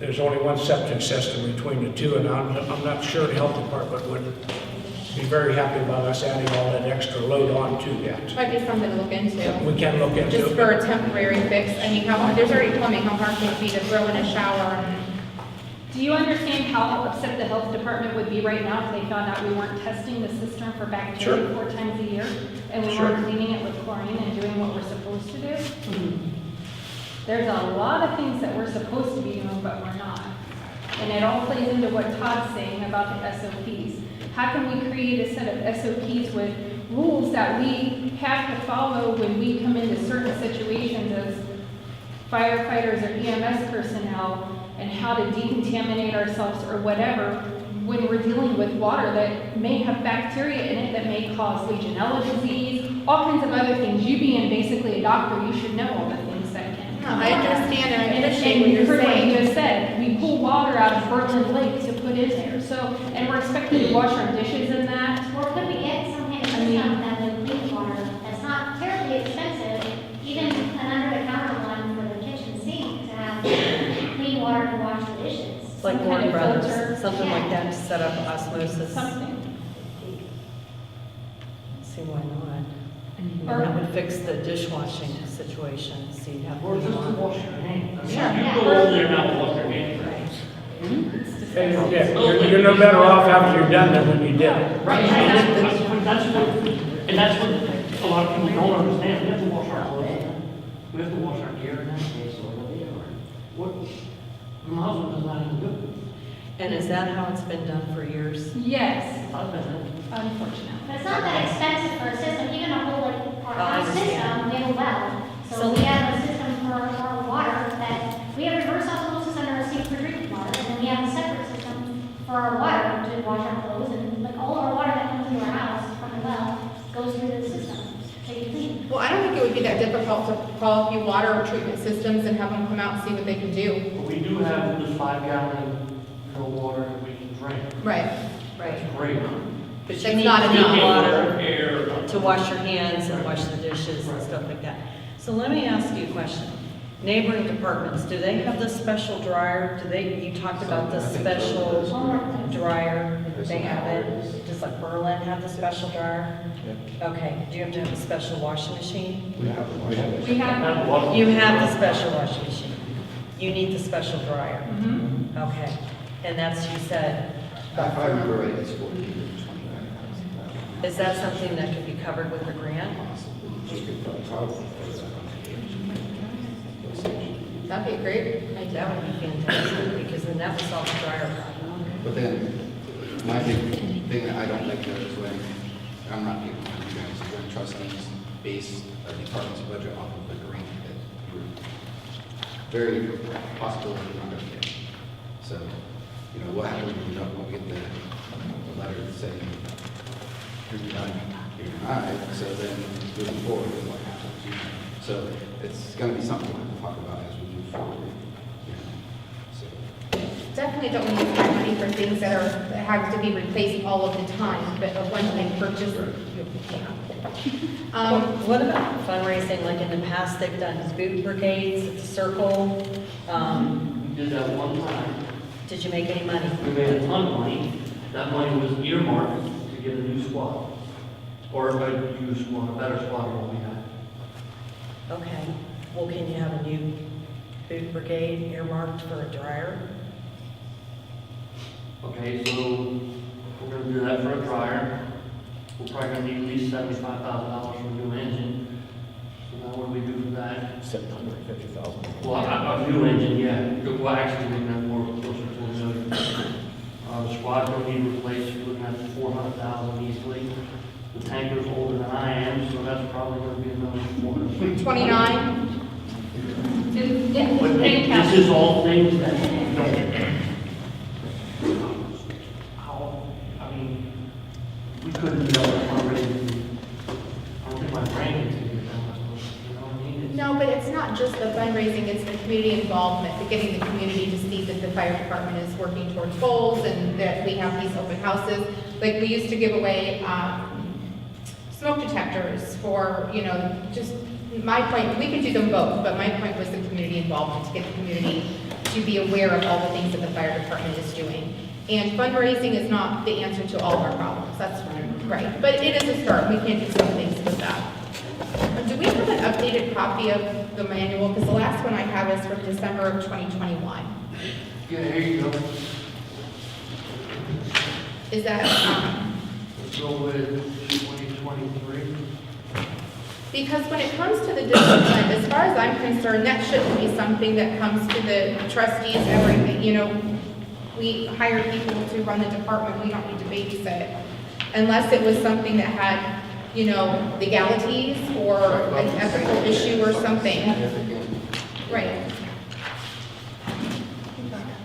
S3: There's only one septic system between the 2, and I'm not sure the health department would be very happy about us adding all that extra load on to that.
S1: Might be something to look into.
S3: We can look into
S1: Just
S3: it.
S1: for a temporary fix. I mean, there's already plumbing, how hard can it be to throw in a shower and?
S7: Do you understand how upset the health department would be right now if they found out we weren't testing the cistern for bacteria 4 times a year? And we weren't cleaning it with chlorine and doing what we're supposed to do? There's a lot of things that we're supposed to be doing, but we're not. And it all plays into what Todd's saying about the SOPs. How can we create a set of SOPs with rules that we have to follow when we come into certain situations as firefighters or EMS personnel, and how to decontaminate ourselves or whatever when we're dealing with water that may have bacteria in it that may cause Legionella disease, all kinds of other things. You being basically a doctor, you should know all the things that can.
S1: No, I understand and I
S7: And
S1: appreciate what
S7: you
S1: you're
S7: heard what
S1: saying.
S7: you just said, we pull water out of Berlin Lake to put in there, so, and we're expected to wash our dishes in that.
S11: Or could we get some kind of
S7: I mean-
S11: system that would clean water, that's not terribly expensive, even an under-the-counter one for the kitchen sink to have clean water to wash the dishes?
S4: Like
S7: Some kind
S4: Warner
S7: of
S4: Brothers,
S7: filter.
S4: something like that to set up osmosis.
S7: Something.
S4: See, why not? And
S7: Or-
S4: that would fix the dishwashing situation, so you'd have.
S13: Or just to wash your hands. I mean,
S11: Sure.
S13: You go over there now and wash your hands.
S3: Hey, yeah, you're no better off after you're done than when you did it.
S13: Right, and that's what a lot of people don't understand. We have to wash our clothes. We have to wash our gear. What, my husband does not even do it.
S4: And is that how it's been done for years?
S7: Yes,
S13: I've been there.
S7: unfortunately.
S11: But it's not that expensive for a system, even a whole, like, our
S4: Oh, I
S11: house
S4: understand.
S11: system, we have a well. So we have a system for our water that, we have reverse osmosis under our sink for drinking water, and then we have a separate system for our water to wash our clothes, and like all of our water that comes into our house from the well goes through the system, so you clean.
S1: Well, I don't think it would be that difficult to call a few water treatment systems and have them come out and see what they can do.
S13: But we do have the 5-gallon water that we can drink.
S1: Right.
S13: That's great.
S4: But you
S1: That's
S4: need
S1: not
S4: clean
S1: enough.
S4: water
S13: Air.
S4: to wash your hands and wash the dishes and stuff like that. So let me ask you a question. Neighboring departments, do they have the special dryer? Do they, you talked about the special dryer, they have it? Does like Berlin have the special dryer? Okay, do you have to have a special washing machine?
S5: We have it.
S7: We have,
S4: You have the special washing machine. You need the special dryer. Okay, and that's, you said,
S14: If I remember right, it's 14 to 29,000.
S4: is that something that could be covered with a grant?
S5: Just get the top.
S1: That'd be a great idea.
S4: That would be fantastic, because then that would solve the dryer problem.
S14: But then, my big thing that I don't like though is when, I'm not getting on you guys, is when trustees base a department's budget off of a grant that you're very possibility you're not gonna get. So, you know, what happens when you don't get the letter saying, you're denied, so then moving forward, then what happens? You know? So, it's gonna be something we'll have to talk about as we move forward. You know? So,
S1: Definitely don't want to spend money for things that have to be replaced all of the time, but a one-time purchase, you can't.
S4: What about fundraising, like in the past, they've done food brigades at the Circle?
S13: We did that one time.
S4: Did you make any money?
S13: We made a ton of money. That money was earmarked to get a new squad. Or a new squad, a better squad than what we had.
S4: Okay, well, can you have a new food brigade earmarked for a dryer?
S13: Okay, so we're gonna do that for a dryer. We're probably gonna need at least $75,000 for a new engine. So now what do we do for that?
S12: 750,000.
S13: Well, a new engine, yeah. Well, actually, we're gonna have more closer to $1 million. The squad's gonna need replaced, we're looking at $400,000 easily. The tanker's older than I am, so that's probably gonna be another $400,000.
S1: 29?
S13: But this is all things that you don't. How, I mean, we couldn't do that fundraising. I don't think my brain can take it that much, you know what I mean? It's-
S1: No, but it's not just the fundraising, it's the community involvement, the getting the community to see that the fire department is working towards goals and that we have these open houses. Like, we used to give away, smoke detectors for, you know, just, my point, we could do them both, but my point was the community involvement, to get the community to be aware of all the things that the fire department is doing. And fundraising is not the answer to all of our problems, that's right, but it is a start, we can do some things with that. Do we have an updated copy of the manual? Because the last one I have is from December of 2021.
S13: Yeah, here you go.
S1: Is that,
S13: Let's go with 2023.
S1: because when it comes to the discipline, as far as I'm concerned, that shouldn't be something that comes to the trustees, everything, you know, we hire people to run the department, we don't need to babysit. Unless it was something that had you know, legalities or an ethical issue or something. Right.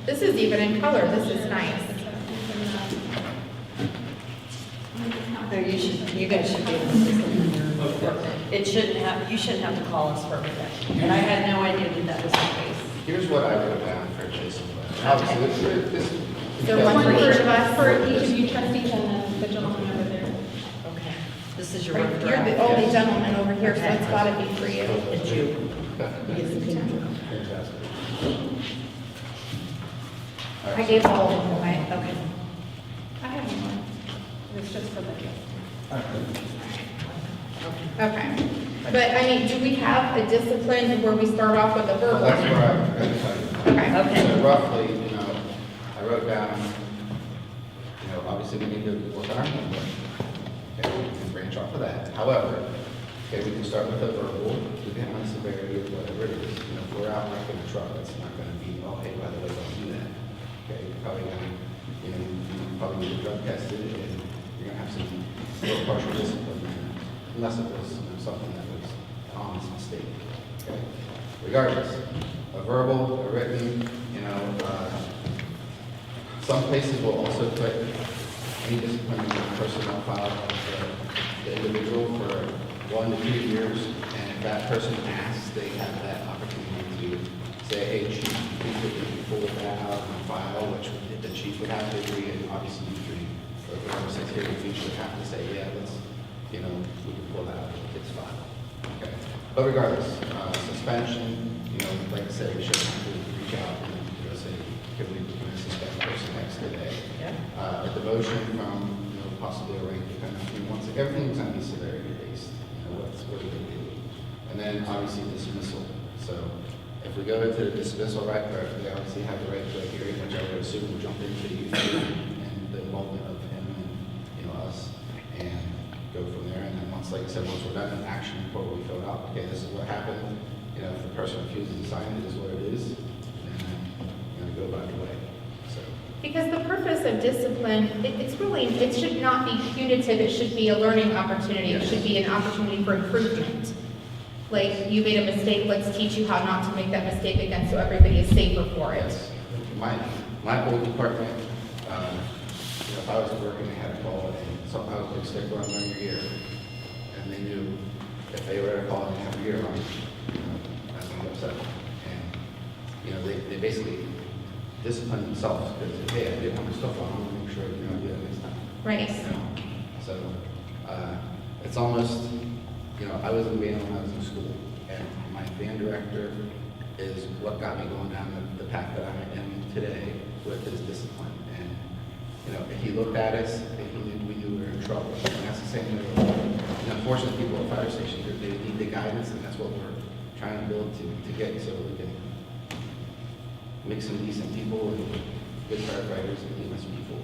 S1: This is even in color, this is nice.
S4: No, you guys should be in the system. It shouldn't have, you shouldn't have to call us for everything. And I had no idea that was the case.
S14: Here's what I wrote down for Jason. Obviously, this.
S1: Is there one for each of us?
S7: For each of you trustees and the gentleman over there.
S4: Okay. This is your
S1: Right,
S4: rough
S1: you're the
S4: draft.
S1: only gentleman over here, so it's gotta be for you.
S4: It's you.
S14: Fantastic. All
S1: I
S14: right.
S1: gave all of them away.
S4: Okay.
S7: I have one. It's just for the gift.
S1: Okay. But I mean, do we have a discipline where we start off with a
S14: Well,
S1: verbal?
S14: that's where I'm going to tell you.
S1: Okay.
S4: Okay.
S14: So roughly, you know, I wrote down, you know, obviously we need to work on our homework. Okay, we can branch off of that. However, okay, we can start with a verbal, depending on the severity of whatever it is. You know, if we're out wrecking a truck, it's not going to be, oh, hey, by the way, don't do that. Okay, you're probably going to, you know, you probably get drug tested and you're going to have some little partial discipline there, unless it was, you know, something that was an honest mistake. Okay, regardless, a verbal, a written, you know, some places will also put any disciplinary personnel file of the individual for 1 to 2 years, and if that person asks, they have that opportunity to say, hey, chief, please would you pull that out of my file, which the chief would have to agree, and obviously you three, or whoever sits here, the chief would have to say, yeah, let's, you know, we can pull that out of the kid's file. Okay. But regardless, suspension, you know, like I said, we shouldn't have to reach out and, you know, say, can I suspend the person next today?
S4: Yeah.
S14: A demotion from, you know, possibly a rank, depending on, you know, once, everything's going to be severity based, you know, what do they do? And then obviously dismissal. So if we go into the dismissal, right, they obviously have the right to a hearing, which I would assume will jump into the youth and the involvement of him and, you know, us, and go from there. And then once, like I said, once we're done, an action report will be filled out. Okay, this is what happened. You know, if the person refuses to sign it, is what it is. And then, you know, go about your way. So.
S1: Because the purpose of discipline, it's really, it should not be punitive, it should be a learning opportunity. It should be an opportunity for improvement. Like, you made a mistake, let's teach you how not to make that mistake again so everybody is safer for it.
S14: Yes. My old department, you know, if I was at work and they had a call and somehow I would stick around on your ear, and they knew if they were to call and have your ear on, you know, that's going to upset them. And, you know, they basically discipline themselves because, hey, I didn't have my stuff on, I'm going to make sure you know, I do that next time.
S1: Right.
S14: You know? So, it's almost, you know, I was in band when I was in school, and my band director is what got me going down the path that I am today with his discipline. And, you know, if he looked at us, if he knew we knew we were in trouble. And that's the same way with, you know, unfortunately, people at fire stations, they need the guidance, and that's what we're trying to build to get so we can make some decent people and good firefighters and EMS people.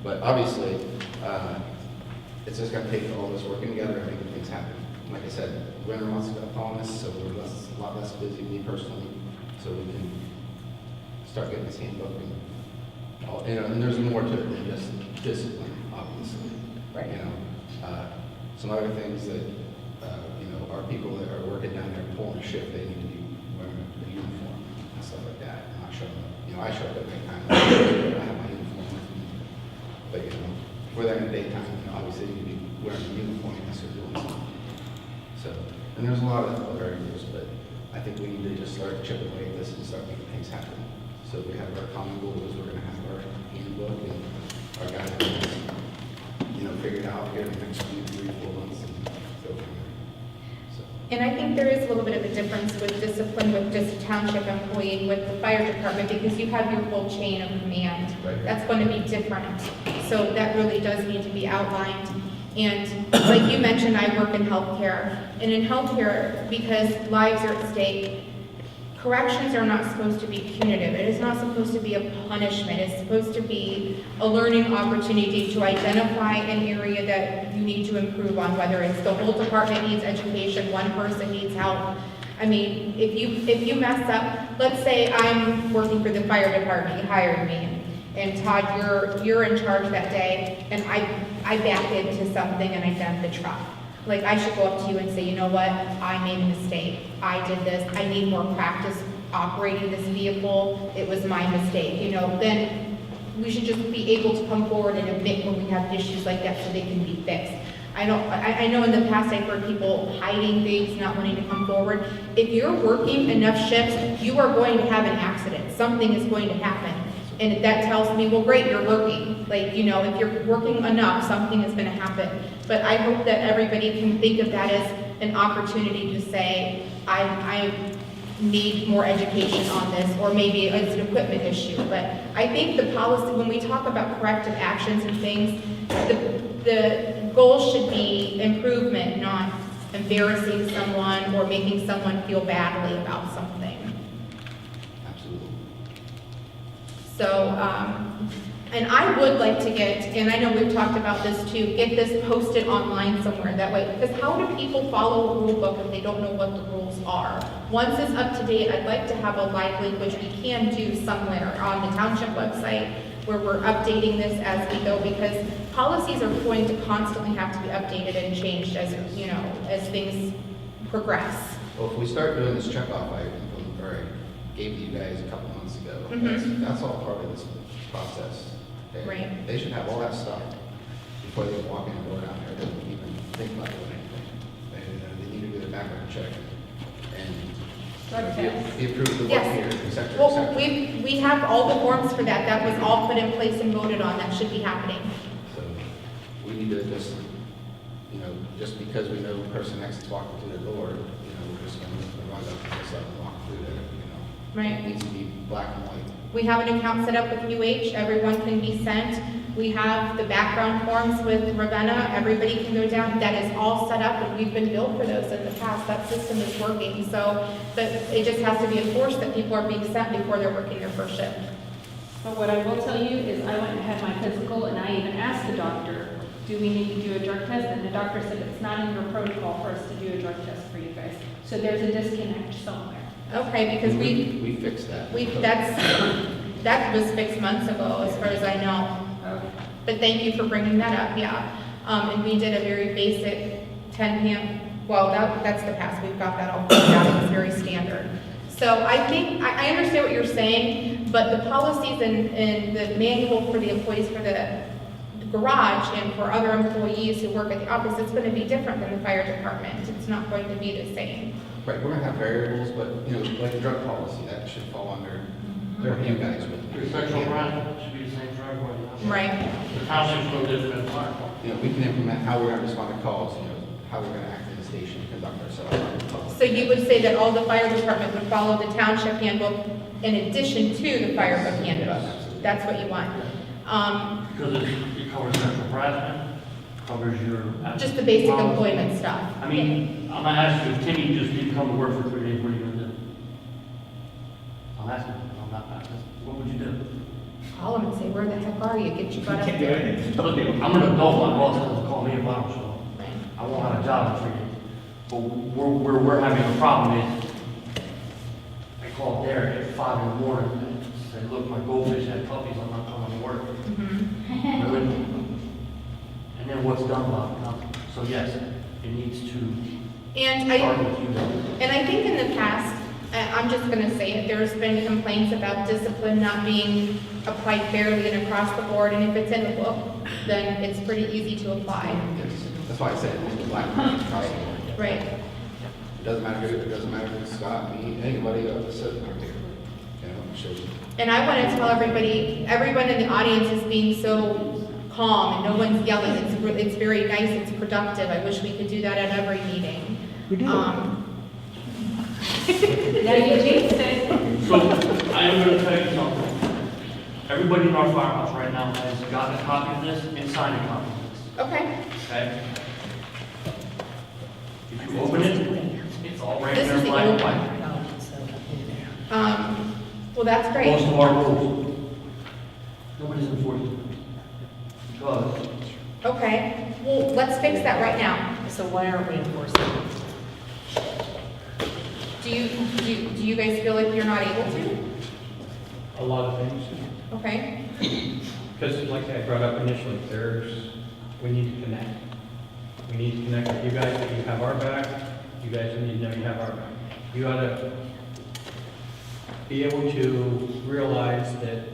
S14: But obviously, it's just gonna take all of us working together and making things happen. Like I said, winter months got upon us, so we're a lot less busy, me personally, so we can start getting this handbook and all, you know, and there's more to it than just discipline, obviously.
S4: Right.
S14: You know, some other things that, you know, our people that are working down there pulling a shift, they need to be wearing a uniform and stuff like that, and not showing up. You know, I show up at nighttime, I have my uniform with me, but, you know, if we're there in the daytime, you know, obviously you need to be wearing a uniform unless you're doing something. So, and there's a lot of other areas, but I think we need to just start chipping away at this and start making things happen. So we have our common goals, we're gonna have our handbook and our guidelines, you know, figured out here in the next few, 3-4 months and go from there. So.
S1: And I think there is a little bit of a difference with discipline with just a township employee with the fire department because you have your whole chain of command.
S14: Right.
S1: That's going to be different. So that really does need to be outlined. And like you mentioned, I work in healthcare. And in healthcare, because lives are at stake, corrections are not supposed to be punitive. It is not supposed to be a punishment. It's supposed to be a learning opportunity to identify an area that you need to improve on, whether it's the whole department needs education, one person needs help. I mean, if you mess up, let's say I'm working for the fire department, you hired me, and Todd, you're in charge that day, and I back into something and I dent the truck. Like, I should go up to you and say, you know what, I made a mistake, I did this, I need more practice operating this vehicle, it was my mistake, you know, then we should just be able to come forward and admit when we have issues like that so they can be fixed. I know in the past I've heard people hiding things, not wanting to come forward. If you're working enough shifts, you are going to have an accident. Something is going to happen. And that tells me, well, great, you're working. Like, you know, if you're working enough, something is going to happen. But I hope that everybody can think of that as an opportunity to say, I need more education on this, or maybe it's an equipment issue. But I think the policy, when we talk about corrective actions and things, the goal should be improvement, not embarrassing someone or making someone feel badly about something.
S14: Absolutely.
S1: So, and I would like to get, and I know we've talked about this too, get this posted online somewhere that way, because how do people follow a rule book if they don't know what the rules are? Once it's up to date, I'd like to have a live link, which we can do somewhere on the township website, where we're updating this as we go, because policies are going to constantly have to be updated and changed as, you know, as things progress.
S14: Well, if we start doing this checkoff, I gave you guys a couple months ago, that's all part of this process. Okay?
S1: Right.
S14: They should have all that stuff before they walk in the door down there. They don't even think about doing anything. They need to do the background check and be approved of work here, et cetera, et
S1: Well,
S14: cetera.
S1: we have all the forms for that. That was all put in place and voted on. That should be happening.
S14: So we need to just, you know, just because we know the person next is walking through the door, you know, we're just going to run up to this and walk through there, you know.
S1: Right.
S14: It needs to be black and white.
S1: We have an account set up with UH. Everyone can be sent. We have the background forms with Ravenna. Everybody can go down. That is all set up, and we've been billed for those in the past. That system is working. So, but it just has to be enforced that people are being sent before they're working their first shift.
S7: But what I will tell you is I went and had my physical, and I even asked the doctor, do we need to do a drug test? And the doctor said it's not in your protocol for us to do a drug test for you guys. So there's a disconnect somewhere.
S1: Okay, because
S14: We fixed that.
S1: that was fixed months ago, as far as I know.
S7: Okay.
S1: But thank you for bringing that up, yeah. And we did a very basic 10-pan, well, that's the past, we've got that all figured out, it's very standard. So I think, I understand what you're saying, but the policies and the manual for the employees for the garage and for other employees who work at the office, it's going to be different than the fire department. It's not going to be the same.
S14: Right, we're gonna have variables, but, you know, like the drug policy, that should fall under you guys with.
S13: Sexual harassment should be the same for everybody.
S1: Right.
S13: The township's no different than fire.
S14: You know, we can implement how we're gonna respond to calls, you know, how we're gonna act in the station, conduct ourselves.
S1: So you would say that all the fire department would follow the township handbook in addition to the fire book handbook? That's what you want?
S13: Because it covers sexual harassment, covers your.
S1: Just the basic employment stuff?
S13: I mean, I'm not asking if Timmy just didn't come to work for 3 days, what are you gonna do? I'm asking, I'm not asking, what would you do?
S1: Call them and say, where the heck are you? Get your butt up
S12: Can't do
S1: there.
S12: anything.
S13: I'm an adult, my boss doesn't call me a bottom, so
S1: Right.
S13: I won't have a job in 3 days. But where we're having a problem is, I called Derek at 5 in the morning and said, look, my goldfish had puppies, I'm not coming to work. And then what's done about it? Nothing. So yes, it needs to
S1: And
S13: start with you guys.
S1: I think in the past, I'm just going to say it, there's been complaints about discipline not being applied fairly and across the board, and if it's in the book, then it's pretty easy to apply.
S14: Yes, that's why I said it's black and white across the board.
S1: Right.
S14: It doesn't matter who, it doesn't matter if it's Scott, me, anybody else sitting right there. You know, it shows.
S1: And I want to tell everybody, everyone in the audience is being so calm and no one's yelling. It's very nice, it's productive. I wish we could do that at every meeting.
S10: We do.
S7: Now you jinxed it.
S13: So I am going to tell you something. Everybody in our firehouse right now has gotten a copy of this and signed a copy of this.
S1: Okay.
S13: Okay? If you open it, it's all right
S1: This
S13: there
S1: is
S13: in
S1: the
S13: black
S1: old
S13: and
S1: one.
S13: white.
S1: Well, that's great.
S13: Most of our rules, nobody's enforcing it. Because
S1: Okay. Well, let's fix that right now.
S4: So why aren't we enforcing it?
S1: Do you guys feel like you're not able to?
S2: a lot of things.
S1: Okay,
S2: Because like I brought up initially, we need to connect. We need to connect with you guys, that you have our back. You guys need to know you have our back. You ought to be able to realize that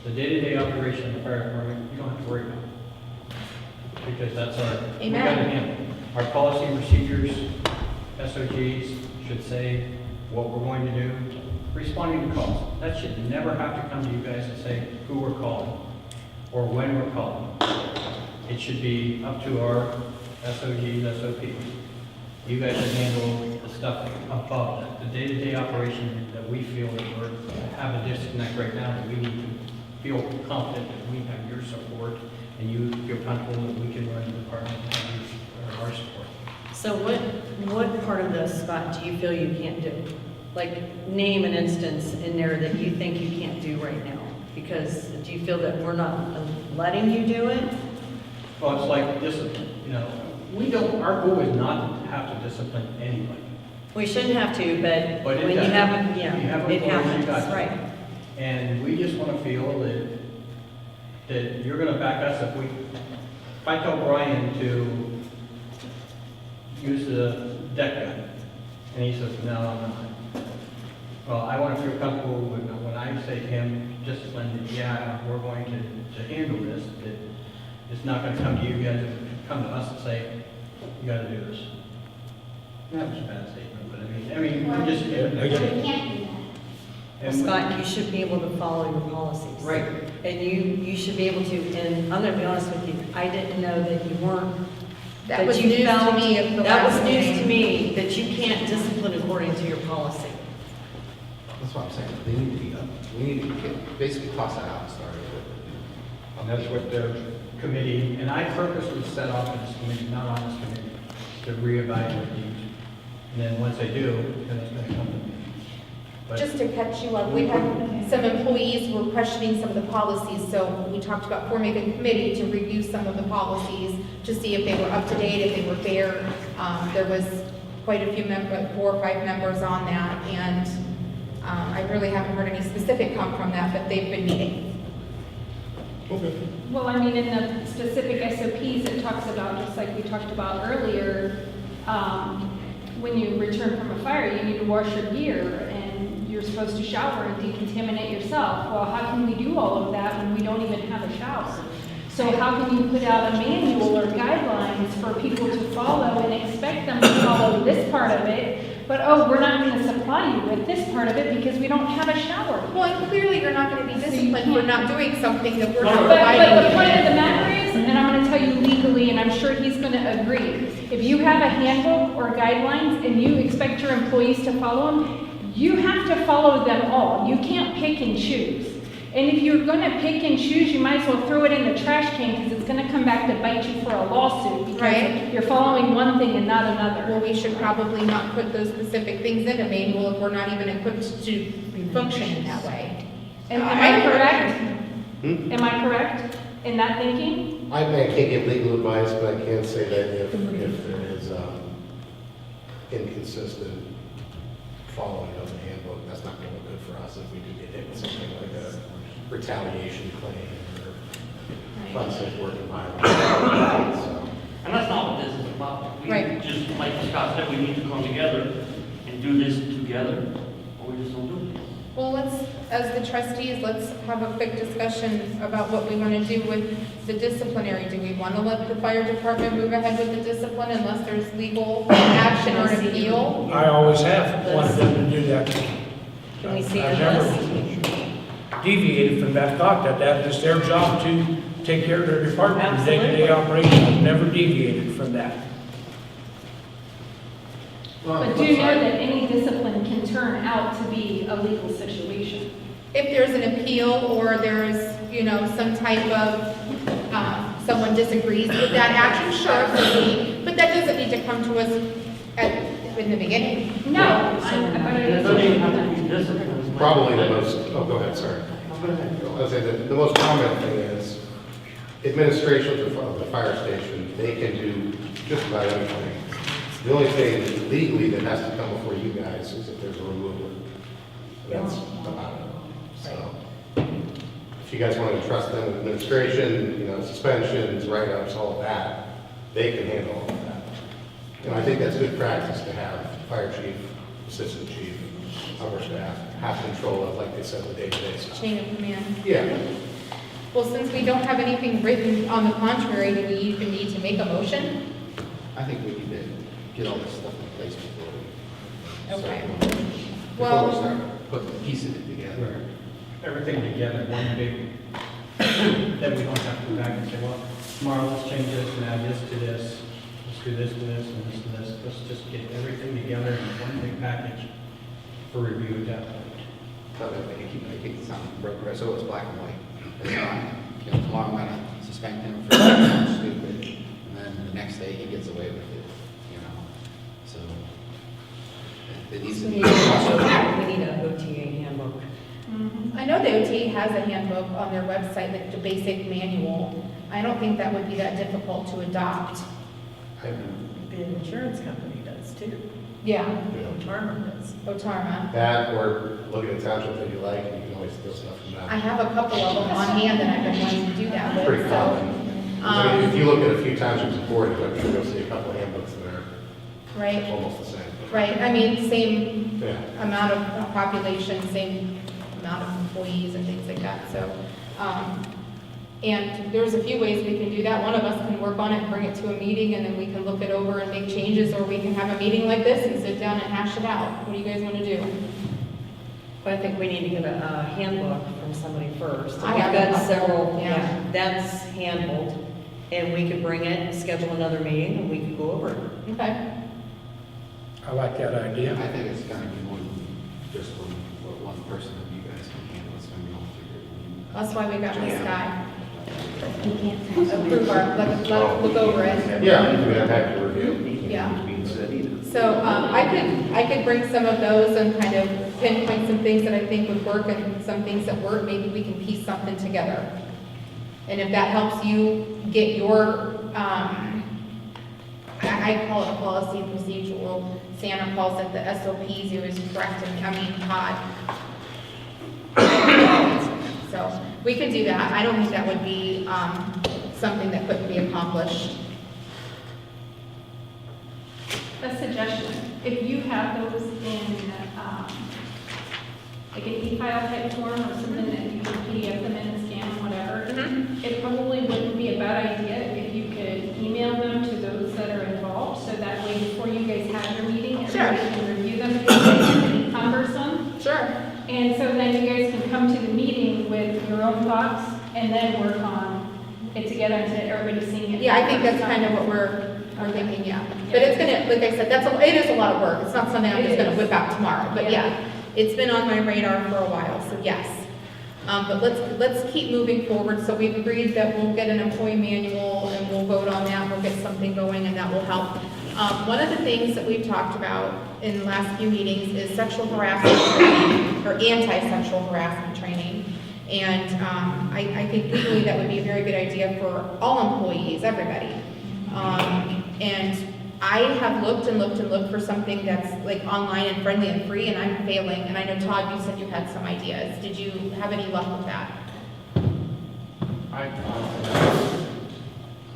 S2: the day-to-day operation of the fire department, you don't have to worry about. Because that's we got to handle. Our policy and procedures, SOGs should say what we're going to do. Responding to calls, that should never have to come to you guys and say who we're calling or when we're calling. It should be up to our SOGs, SOPs. You guys should handle the stuff above that, the day-to-day operation that we feel that we're have a disconnect right now, that we need to feel confident that we have your support and you feel comfortable that we can run the department and have our support.
S4: So what part of this, Scott, do you feel you can't do? Like, name an instance in there that you think you can't do right now? Because do you feel that we're not letting you do it?
S2: Well, it's like discipline, our goal is not to have to discipline anybody.
S4: We shouldn't have to, but
S2: But it
S4: when you
S2: does.
S4: have,
S2: You
S4: yeah,
S2: have
S4: it
S2: employees, you
S4: happens,
S2: got to.
S4: right?
S2: And we just want to feel that you're going to back us if I tell Brian to use the deck gun, and he says, no, I'm not. Well, I want to feel comfortable when I say to him, discipline, yeah, we're going to handle this, that it's not going to come to you guys, it's come to us and say, you got to do this. That was a bad statement, but I mean, we just.
S11: We can't do that.
S4: Well, Scott, you should be able to follow your policies.
S2: Right.
S4: And you should be able to, and I'm gonna be honest with you, I didn't know that you weren't.
S1: that was
S4: you
S1: news to
S4: felt-
S1: me at the
S4: That was
S1: last
S4: news
S1: meeting.
S4: to me, that you can't discipline according to your policy.
S14: That's what I'm saying, they need to be up, we need to basically toss that out and start over.
S2: And that's what the committee, and I purposely set off in this committee, not on this committee, to reevaluate these. And then once they do, then it's gonna come to me. But
S1: Just to catch you up, we had some employees who were questioning some of the policies, so we talked about forming a committee to review some of the policies to see if they were up to date, if they were fair. There was quite a few 4 or 5 members on that, and I really haven't heard any specific come from that, but they've been meeting.
S5: Okay.
S7: Well, I mean, in the specific SOPs, it talks about, just like we talked about earlier, when you return from a fire, you need to wash your gear, and you're supposed to shower and decontaminate yourself. Well, how can we do all of that when we don't even have a shower? So how can you put out a manual or guidelines for people to follow and expect them to follow this part of it, but oh, we're not going to supply you with this part of it because we don't have a shower?
S1: Well, and clearly you're not going to be
S7: So you
S1: disciplined for
S7: can't-
S1: not doing something that we're
S7: But
S1: not
S7: the
S1: providing
S7: point of
S1: you.
S7: the matter is, and I'm gonna tell you legally, and I'm sure he's gonna agree, if you have a handbook or guidelines and you expect your employees to follow them, you have to follow them all. You can't pick and choose. And if you're gonna pick and choose, you might as well throw it in the trash can, because it's gonna come back to bite you for a lawsuit,
S1: Right.
S7: because you're following one thing and not another.
S1: Well, we should probably not put those specific things in a manual if we're not even equipped to function in that way.
S7: Am I correct?
S5: Hmm?
S7: Am I correct in that thinking?
S5: I can't give legal advice, but I can say that if there is inconsistent following of the handbook, that's not going to look good for us if we do get hit with something like a retaliation claim or unsafe work environment. So,
S13: And that's not what this is about. We
S1: Right.
S13: just, like Scott said, we need to come together and do this together, or we just don't do it.
S1: Well, as the trustees, let's have a quick discussion about what we want to do with the disciplinary. Do we want to let the fire department move ahead with the discipline unless there's legal action or an appeal?
S3: I always have wanted them to do that.
S4: Can we see
S3: I've
S4: a
S3: never
S4: list?
S3: deviated from that thought, that is their job to take care of their department, day-to-day
S4: Absolutely.
S3: operation. I've never deviated from that.
S7: But do you know that any discipline can turn out to be a legal situation?
S1: If there's an appeal or there's, some type of, someone disagrees with that action, sure, could be, but that doesn't need to come to us in the beginning.
S7: No.
S13: It doesn't even have to be discipline.
S5: probably the most, oh, go ahead, sorry. I was saying the most common thing is administration of the fire station, they can do just about anything. The only thing legally that has to come before you guys is if there's a removal. That's about it. So, if you guys want to trust them with administration, you know, suspensions, write-ups, all of that, they can handle all of that. And I think that's good practice to have fire chief, assistant chief, upper staff have control of, like they said, the day-to-day stuff.
S1: Chain of command.
S5: Yeah.
S1: Well, since we don't have anything written on the contrary, do we even need to make a motion?
S14: I think we need to get all this stuff in place before we.
S1: Okay.
S14: Before
S1: Well-
S14: we start putting pieces of it together.
S2: Everything together, one big, then we don't have to go back and say, well, tomorrow let's change this and add this to this, let's do this to this and this to this. Let's just get everything together in one big package for review at that point.
S14: So that they keep it sounding broke, right? So it's black and white. It's fine. You know, tomorrow I'm gonna suspend him for something stupid, and then the next day he gets away with it, you know? So it needs to
S4: We
S14: be.
S4: need an OTA handbook.
S1: I know the OT has a handbook on their website, like the basic manual. I don't think that would be that difficult to adopt.
S6: The insurance company does too.
S1: Yeah,
S6: Tarma does.
S1: Otarma.
S5: That, or look at the township that you like, and you can always steal stuff from
S1: I
S5: that.
S1: have a couple of them on hand that I've been wanting to do that with,
S5: Pretty
S1: so.
S5: common. I mean, if you look at a few townships in Portage, I'm sure you'll see a couple of handbooks that are
S1: Right,
S5: almost the same.
S1: right. I mean, same
S5: Yeah.
S1: amount of population, same amount of employees and things like that, so. And there's a few ways we can do that. One of us can work on it, bring it to a meeting, and then we can look it over and make changes, or we can have a meeting like this and sit down and hash it out. What do you guys want to do?
S4: But I think we need to get a handbook from somebody first.
S1: I
S4: We've
S1: have a
S4: got
S1: couple,
S4: several,
S1: yeah.
S4: yeah, that's handled, and we could bring it, schedule another meeting, and we could go over it.
S1: Okay.
S3: I like that idea.
S14: I think it's gonna be more than just one person that you guys can handle. It's gonna be all figured.
S1: That's why we got this guy.
S10: You can't.
S1: Approve our, let us look over it.
S5: Yeah, you can have to review.
S1: Yeah. So I could bring some of those and kind of pinpoint some things that I think would work and some things that work. Maybe we can piece something together. And if that helps you get your, I call it a policy and procedural. Santa calls it the SOPs. He was correcting, Todd. So we can do that. I don't think that would be something that couldn't be accomplished.
S7: A suggestion, if you have those in, like an e-file type form or something that you can PDF them in and scan them, whatever, it probably wouldn't be a bad idea if you could email them to those that are involved, so that way before you guys have your meeting,
S1: Sure.
S7: everybody can review them, if it's cumbersome.
S1: Sure.
S7: And so then you guys can come to the meeting with your own thoughts and then work on it together until everybody's seeing it.
S1: Yeah, I think that's kind of what we're thinking, yeah. But it's gonna, like I said, it is a lot of work. It's not something I'm just gonna whip out tomorrow, but yeah, it's been on my radar for a while, so yes. But let's keep moving forward. So we've agreed that we'll get an employee manual and we'll vote on that. We'll get something going and that will help. One of the things that we've talked about in the last few meetings is sexual harassment training, or anti-sexual harassment training. And I think legally that would be a very good idea for all employees, everybody. And I have looked and looked and looked for something that's like online and friendly and free, and I'm failing. And I know, Todd, you said you had some ideas. Did you have any luck with that?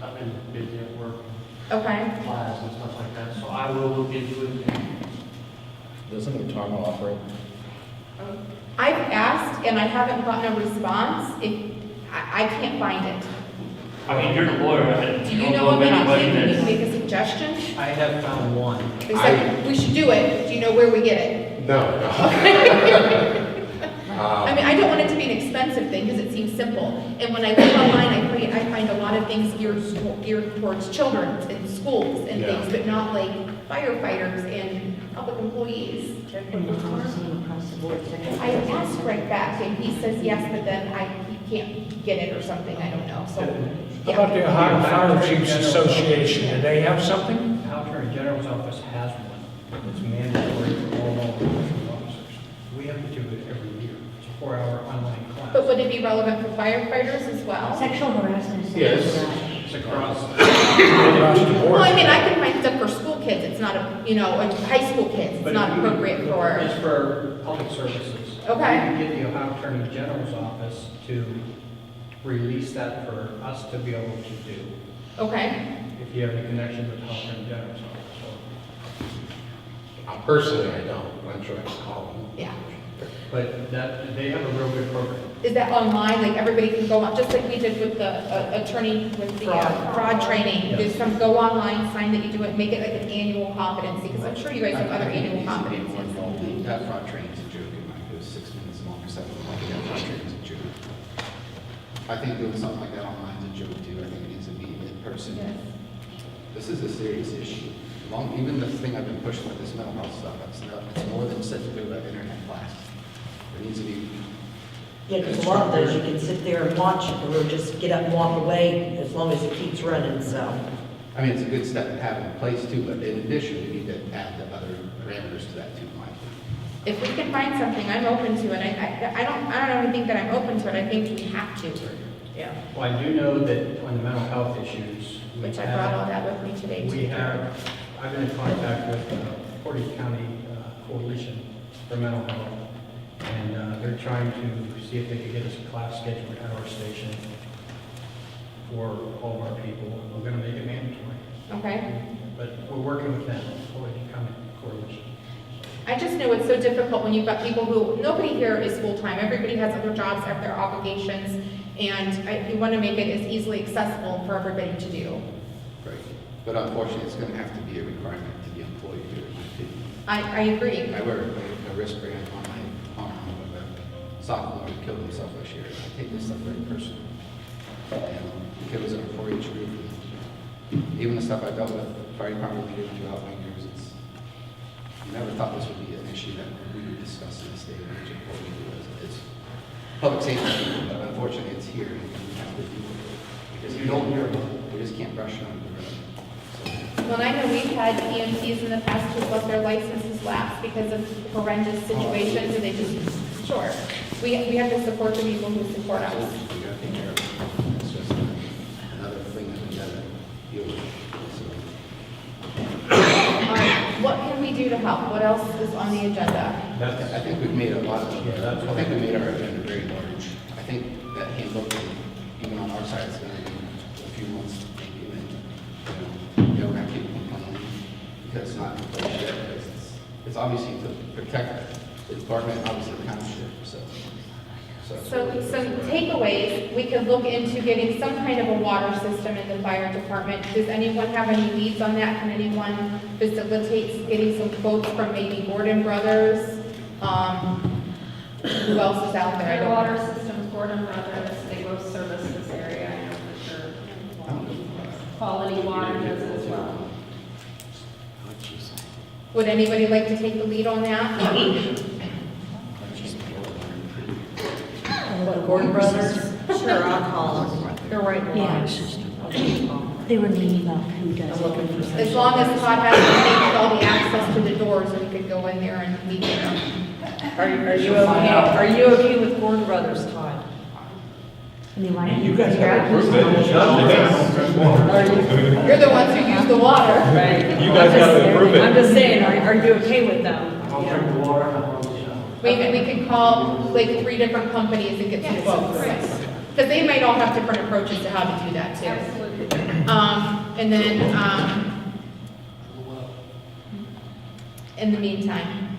S13: I've been busy at work,
S1: Okay.
S13: class and stuff like that, so I will look into it.
S12: Doesn't the Tarma operate?
S1: I've asked and I haven't gotten a response. I can't find it.
S13: I mean, you're the lawyer, I
S1: Do you
S13: don't
S1: know
S13: know
S1: of
S13: of anybody
S1: anything? Can you
S13: that's.
S1: make a suggestion?
S2: I have found one.
S1: They said we should do it. Do you know where we get it?
S5: No.
S1: I mean, I don't want it to be an expensive thing because it seems simple. And when I look online, I find a lot of things geared towards children and schools and
S5: Yeah.
S1: things, but not like firefighters and public employees.
S10: And the policy across the board.
S1: I asked Greg back and he says yes, but then he can't get it or something. I don't know. So,
S3: How about the Ohio Fire Chiefs Association? Do they have something?
S2: The Attorney General's office has one. It's mandatory for all law enforcement officers. We have to do it every year. It's a 4-hour online class.
S1: but would it be relevant for firefighters as well?
S10: Sexual harassment is.
S5: Yes.
S2: It's across.
S3: Across the board?
S1: Well, I mean, I can find stuff for school kids. It's not high school kids. It's
S2: But
S1: not
S2: if you-
S1: appropriate for.
S2: It's for public services.
S1: Okay.
S2: You can get the Ohio Attorney General's office to release that for us to be able to do,
S1: Okay,
S2: if you have any connection with Health and General's office.
S5: Personally, I don't, but I'm sure I can call them.
S1: yeah.
S2: But that, they have a real good program.
S1: Is that online, like everybody can go on, just like we did with the attorney with the fraud training?
S2: Yes.
S1: Just some go online, sign that you do it, make it like an annual competency, because I'm sure you guys have other annual competencies.
S14: That fraud training is a joke, it might go 6 minutes long or 7, like that fraud training is a joke. I think doing something like that online is a joke too, I think it needs to be in person.
S1: Yes.
S14: This is a serious issue. Even the thing I've been pushing with this mental health stuff, it's more than sitting through an internet class. There needs to be.
S15: Yeah, because a lot of those, you can sit there and watch it, or just get up and walk away, as long as it keeps running, so.
S14: I mean, it's a good step to have in place too, but in addition, we need to add the other parameters to that too, in my opinion.
S1: If we can find something, I'm open to it. I don't even think that I'm open to it, I think we have to.
S15: Yeah.
S2: Well, I do know that on the mental health issues.
S1: Which I brought all that with me today too.
S2: I've been in contact with Portage County Coalition for Mental Health, and they're trying to see if they could get us a class scheduled at our station for all of our people. We're gonna make it mandatory,
S1: Okay.
S2: but we're working with them, Portage County Coalition.
S1: I just know it's so difficult when you've got people who, nobody here is full-time, everybody has other jobs, have their obligations, and we want to make it as easily accessible for everybody to do.
S14: Right. But unfortunately, it's going to have to be a requirement to be employed here.
S1: I agree.
S14: I wear a wristband on my arm of a sophomore who killed himself this year. I take this stuff very personally. And the kid was in a 4-H group. And even the stuff I dealt with, fire department leaders throughout my years, I never thought this would be an issue that we would discuss in the state of age of what we do. It's public safety, but unfortunately it's here and we have to deal with it. Because you don't hear about it, we just can't brush it under the rug.
S1: Well, I know we've had EMTs in the past who let their licenses lapse because of horrendous situations, and they just, sure. We have to support the people who support us.
S14: We gotta take care of it. It's just another thing that we gotta deal with.
S1: All right, what can we do to help? What else is on the agenda?
S14: I think we've made a lot of,
S2: Yeah,
S14: I think we made our agenda very large. I think that handbook, even on our side, it's gonna be a few months, maybe, and, you know, we're gonna keep complaining because it's not in place yet, because it's obviously to protect the department, obviously the township, so.
S1: So some takeaways, we could look into getting some kind of a water system in the fire department. Does anyone have any leads on that? Can anyone facilitate getting some quotes from maybe Gordon Brothers? Who else is out there? I
S7: Their
S1: don't
S7: water
S1: know.
S7: systems, Gordon Brothers, they both service this area, I know for sure. Quality Water does as well.
S1: Would anybody like to take the lead on that?
S15: What, Gordon Brothers? Sure, I'll call them. They're right in
S10: Yeah.
S15: line.
S10: They were naming off who does
S15: I'm looking for
S10: it.
S1: As long as Todd has all the access to the doors, we could go in there and meet them.
S15: Are you okay? Are you okay with Gordon Brothers, Todd?
S10: I mean, why don't
S12: You guys
S10: figure
S12: have
S10: out who's
S12: approved it. It's not the
S15: Are you?
S1: You're the ones who use the water.
S15: Right.
S12: You guys gotta approve it.
S15: I'm just saying, are you okay with them?
S13: I'll drink the water and I'll probably shower.
S1: Maybe we could call like 3 different companies and get some quotes. Because they might all have different approaches to how to do that too.
S7: Absolutely.
S1: And then, in the meantime,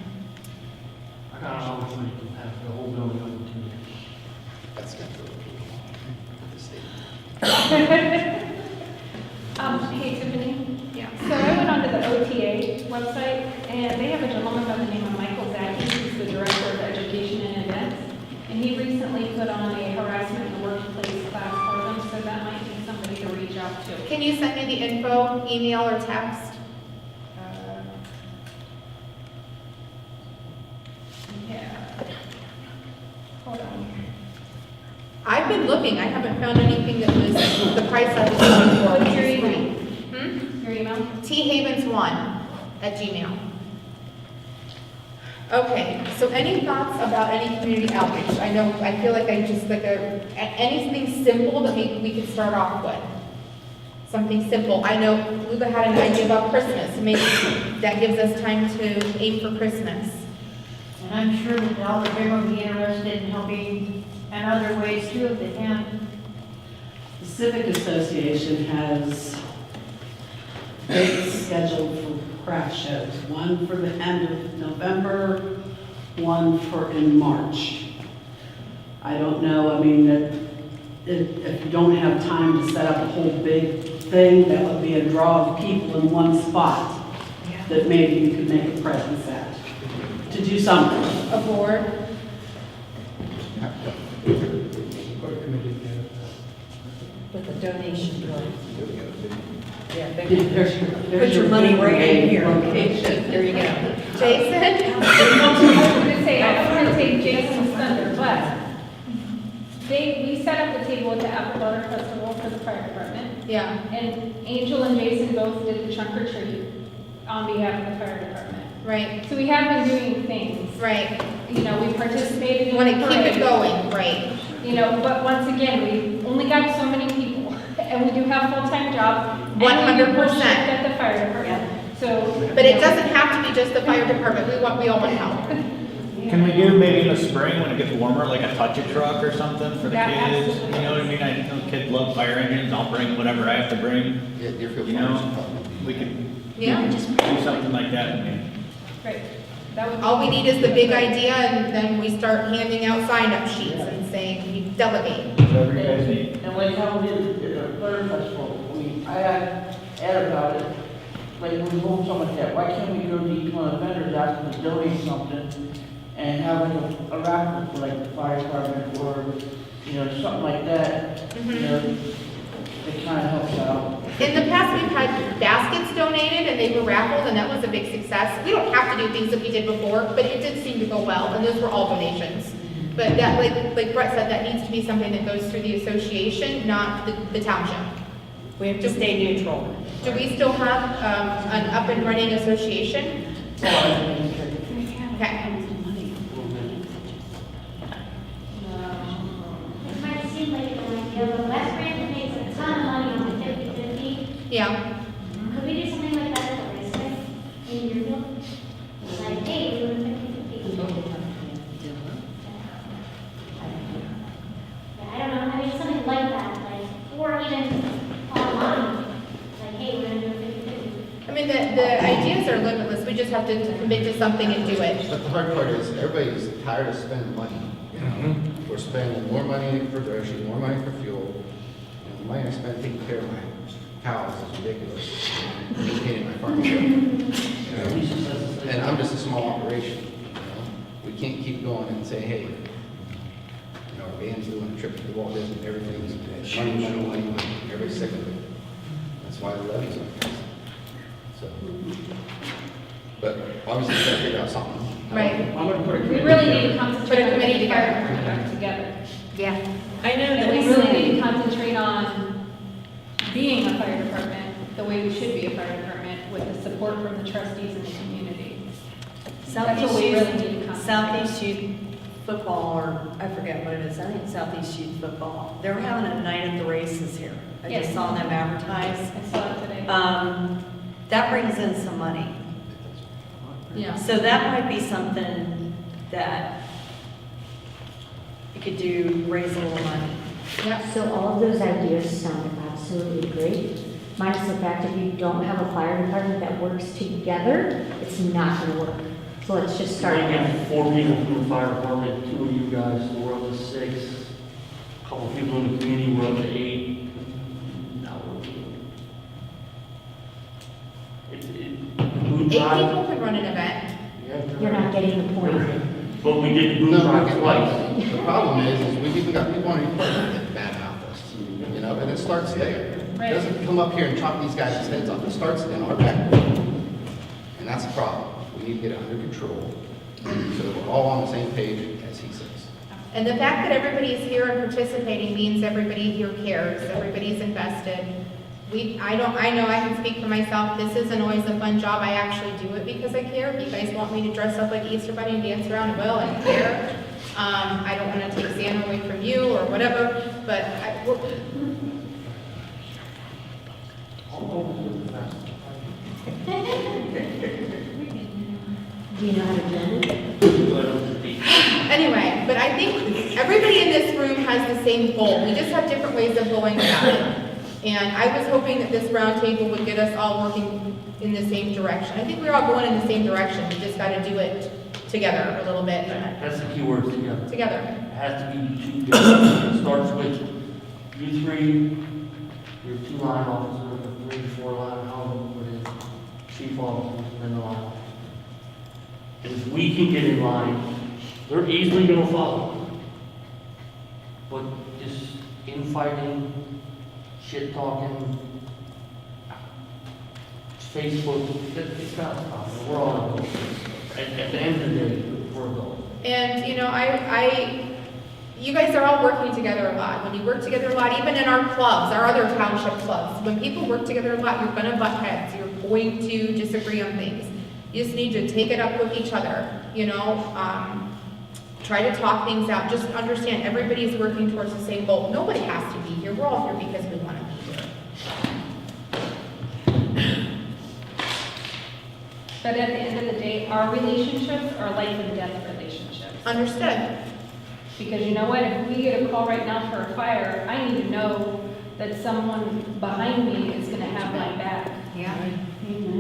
S13: I got all the money to have the whole building open to me.
S14: That's got to go with the state.
S7: Hey Tiffany,
S1: yeah.
S7: so I went onto the OTA website, and they have a gentleman by the name of Michael Zaki, who's the Director of Education and Events, and he recently put on a harassment in the workplace class for them, so that might be somebody to reach out to.
S1: Can you send me the info, email or text?
S7: Yeah. Hold on.
S1: I've been looking, I haven't found anything that was the price I was looking for.
S7: What's your email? Your email?
S1: thavens1@gmail. Okay, so any thoughts about any community outreach? I know, I feel like I just like anything simple that maybe we could start off with. Something simple. I know Luba had an idea about Christmas. Maybe that gives us time to aim for Christmas.
S8: And I'm sure that all of them will be interested in helping in other ways too if they can.
S16: The Civic Association has dates scheduled for craft shows, one for the end of November, one for in March. I don't know, I mean, if you don't have time to set up a whole big thing, that would be a draw of people in one spot that maybe you could make a presence at, to do something.
S1: A board?
S15: With a donation drive. Yeah,
S16: There's
S15: put your money right in here. There you go.
S1: Jason?
S7: I was gonna say, I don't wanna take Jason's thunder, but we set up the table at the Apple Butter Festival for the fire department.
S1: Yeah.
S7: And Angel and Jason both did the trunk or treat on behalf of the fire department.
S1: Right.
S7: So we have been doing things.
S1: Right.
S7: You know, we participated in
S1: You want
S7: the
S1: to keep it
S7: parade.
S1: going, right?
S7: You know, but once again, we only got so many people, and we do have full-time jobs. And we do
S1: 100%.
S7: shift at the fire department, so.
S1: But it doesn't have to be just the fire department, we all want help.
S12: Can we do maybe in the spring when it gets warmer, like a touch-a truck or something for the
S7: Yeah,
S12: kids?
S7: absolutely.
S12: You know what I mean? I know kids love fire engines, I'll bring whatever I have to bring.
S14: Yeah, Deerfield
S12: You
S14: Township
S12: know,
S14: probably.
S12: we could
S1: Yeah.
S12: do something like that. I mean,
S7: Right, that would.
S1: All we need is the big idea, and then we start handing out sign-up sheets and saying, you delegate.
S12: whatever you guys need.
S17: And like how we did at the Fire Festival, I asked Ed about it, like when we hold something like that, why can't we go to each one of the vendors, ask them to donate something, and have like a raffle for like the fire department, or, you know, something like that, you know, it kind of helps out.
S1: In the past, we've had baskets donated, and they were raffled, and that was a big success. We don't have to do things that we did before, but it did seem to go well, and those were all donations. But that, like Brett said, that needs to be something that goes through the association, not the township.
S15: We have to stay neutral.
S1: Do we still have an up and running association? Okay.
S11: It might seem like an idea, but West Branch makes a ton of money on the 50/50.
S1: Yeah.
S11: Could we do something like that at the raceway in Deerfield? Like, hey, we're doing 50/50. Yeah, I don't know, I mean, something like that, like, or even online, like, hey, we're gonna do 50/50.
S1: I mean, the ideas are limitless, we just have to commit to something and do it.
S14: But the hard part is, everybody's tired of spending money, you know? We're spending more money for groceries, more money for fuel. You know, the money I spend taking care of my cows is ridiculous. Maintaining my farm equipment, you know? And I'm just a small operation, you know? We can't keep going and say, hey, you know, our band's doing a trip to Walt Disney, everything's money, money, money, money, everybody's sick of it. That's why the levies are passed. So, but obviously, we gotta figure out something.
S1: Right.
S17: I'm gonna put a
S7: We
S17: committee
S7: really
S17: together.
S7: need to
S1: Put a
S7: concentrate on
S1: committee
S7: getting the fire
S1: together.
S7: department back together.
S1: Yeah.
S15: I know
S7: And
S15: that
S7: we really need to concentrate on being a fire department, the way we should be a fire department, with the support from the trustees and the community. That's what we really need to concentrate on.
S15: Southeast Youth Football, or I forget what it is, I think Southeast Youth Football. They're having a night at the races here. I just
S7: Yes.
S15: saw them advertise.
S7: I saw it today.
S15: That brings in some money.
S1: Yeah.
S15: So that might be something that you could do, raise a little money.
S1: Yep.
S10: So all of those ideas sound absolutely great. Minus the fact if you don't have a fire department that works together, it's not gonna work. So let's just start
S13: I
S10: there.
S13: get 4 people from the fire department, 2 of you guys, so we're up to 6. A couple of people in the community, we're up to 8. Now we're food
S1: 8
S13: drive.
S1: people could run an event.
S10: You're not getting the point.
S13: But we did the food
S14: No,
S13: drive twice.
S14: the problem is we've even got people on the department that bad mouth us, you know, and it starts there. It doesn't come up here and chop these guys' heads off, it starts in our back door. And that's the problem. We need to get it under control, so that we're all on the same page as he says.
S1: And the fact that everybody is here and participating means everybody here cares, everybody's invested. I know I can speak for myself, this isn't always a fun job, I actually do it because I care. If you guys want me to dress up like Easter Bunny and dance around, I will, I care. I don't want to take Santa away from you or whatever, but
S10: Do you know how to do it?
S1: anyway, but I think everybody in this room has the same goal. We just have different ways of going about it. And I was hoping that this roundtable would get us all working in the same direction. I think we're all going in the same direction. We just got to do it together a little bit.
S13: That's the key word, together.
S1: Together.
S13: It has to be two different. It starts with you three, your two line officers, or 3, 4 line, however it is, chief officers, and then the line officers. If we can get in line, they're easily gonna follow. But just infighting, shit talking, Facebook, it's got to stop. We're all adults. At the end of the day, we're adults.
S1: And, you know, you guys are all working together a lot. When you work together a lot, even in our clubs, our other township clubs, when people work together a lot, you're gonna butt heads. You're going to disagree on things. You just need to take it up with each other, you know? Try to talk things out. Just understand everybody's working towards the same goal. Nobody has to be here. We're all here because we want to be here.
S7: But at the end of the day, our relationships are life and death relationships.
S1: Understood.
S7: Because you know what, if we get a call right now for a fire, I need to know that someone behind me is gonna have my back.
S4: Yeah.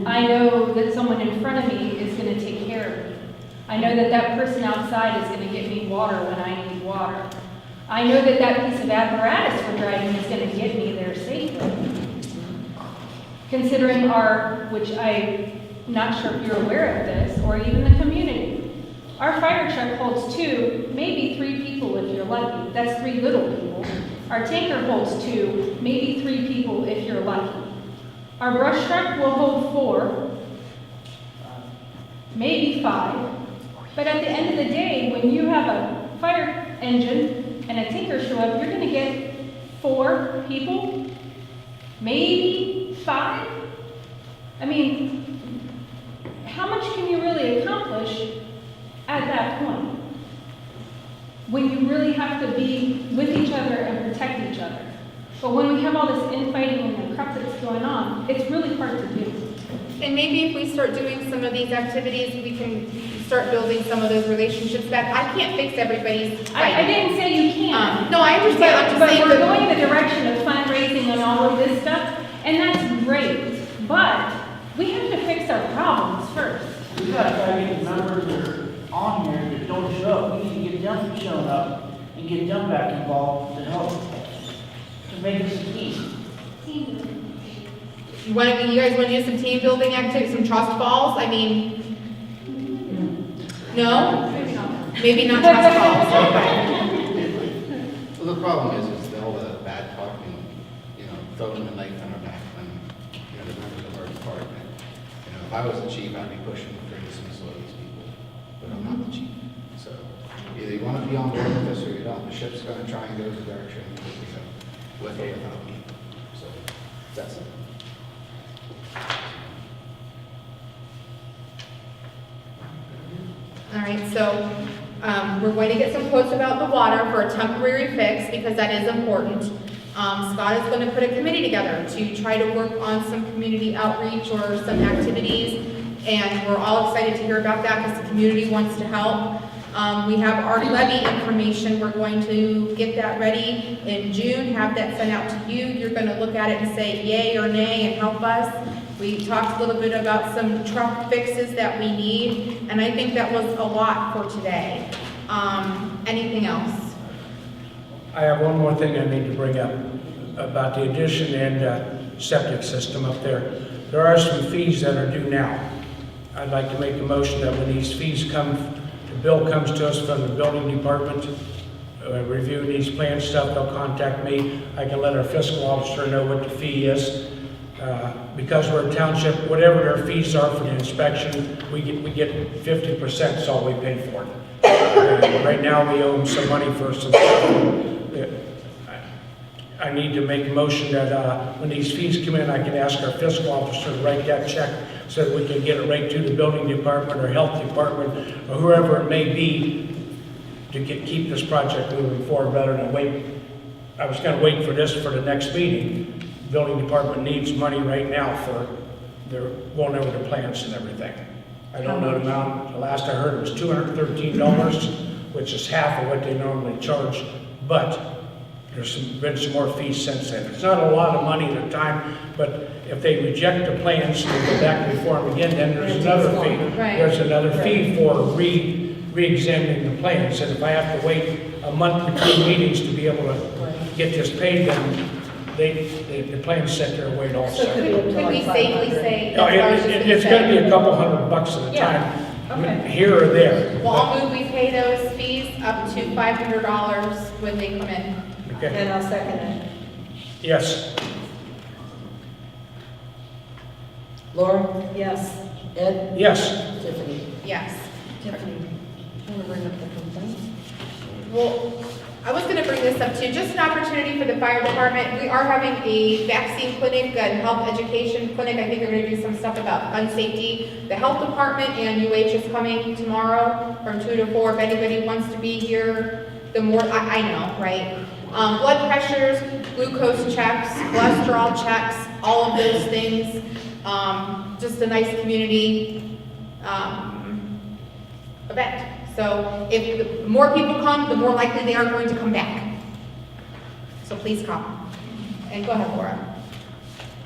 S7: I know that someone in front of me is gonna take care of me. I know that that person outside is gonna get me water when I need water. I know that that piece of apparatus we're driving is gonna get me there safely. Considering which I'm not sure if you're aware of this, or even the community. Our fire truck holds 2, maybe 3 people if you're lucky. That's 3 little people. Our tanker holds 2, maybe 3 people if you're lucky. Our brush truck will hold 4, maybe 5. But at the end of the day, when you have a fire engine and a tanker show up, you're gonna get 4 people, maybe 5. I mean, how much can you really accomplish at that point? When you really have to be with each other and protect each other. But when we have all this infighting and the crap that's going on, it's really hard to do.
S1: And maybe if we start doing some of these activities, we can start building some of those relationships back. I can't fix everybody's fighting.
S7: I didn't say you can't.
S1: No, I understand. I'm just
S7: But
S1: saying
S7: we're
S1: that-
S7: going the direction of fundraising and all of this stuff, and that's great. But we have to fix our problems first.
S17: We gotta try to get the members that are on here that don't show up. We need to get them showing up and get them back involved to help, to make this a team.
S1: You guys want to do some team building activities, some trust falls? I mean, no? Maybe not trust falls, okay.
S14: Well, the problem is all the bad talking, throwing the knife in our back when, the members of our department. If I was the chief, I'd be pushing for dismissal of these people, but I'm not the chief. So either you want to be on board with this or you don't. The ship's going to try and go the direction, with or without me. So that's it.
S1: All right, so we're going to get some quotes about the water for a temporary fix because that is important. Scott is going to put a committee together to try to work on some community outreach or some activities, and we're all excited to hear about that because the community wants to help. We have our levy information. We're going to get that ready in June, have that sent out to you. You're going to look at it and say yay or nay and help us. We talked a little bit about some truck fixes that we need, and I think that was a lot for today. Anything else?
S3: I have one more thing I need to bring up about the addition and septic system up there. There are some fees that are due now. I'd like to make a motion that when these fees come, the bill comes to us from the building department, reviewing these plans stuff, they'll contact me. I can let our fiscal officer know what the fee is. Because we're a township, whatever their fees are for the inspection, we get 50%, that's all we pay for it. Right now, we owe them some money for some stuff. I need to make a motion that when these fees come in, I can ask our fiscal officer to write that check so that we can get it right to the building department or health department or whoever it may be to keep this project moving forward rather than wait. I was going to wait for this for the next meeting. Building department needs money right now for their going over the plans and everything. I don't know the amount. The last I heard it was $213 which is half of what they normally charge, but there's been some more fees since then. It's not a lot of money at a time, but if they reject the plans, they go back before them again, then there's another fee.
S1: Right.
S3: There's another fee for re-examining the plans, and if I have to wait a month between meetings to be able to get this paid, then the plans sit there and wait all
S1: So
S3: second.
S1: could we safely say?
S3: No,
S1: as far as
S3: it's gonna be a couple $100 at a
S1: Yeah.
S3: time, here or there.
S1: Well, I'll move we pay those fees up to $500 when they come in.
S3: Okay.
S4: And I'll second it.
S3: Yes.
S15: Laura?
S4: Yes.
S15: Ed?
S3: Yes.
S15: Tiffany?
S1: Yes.
S4: Tiffany, do you want to bring up the complaints?
S1: Well, I was gonna bring this up too, just an opportunity for the fire department. We are having a vaccine clinic and health education clinic. I think they're gonna do some stuff about gun safety. The health department and UH is coming tomorrow from 2 to 4. If anybody wants to be here, the more, I know, right? Blood pressures, glucose checks, cholesterol checks, all of those things. Just a nice community, event. So if the more people come, the more likely they are going to come back. So please come. And go ahead, Laura.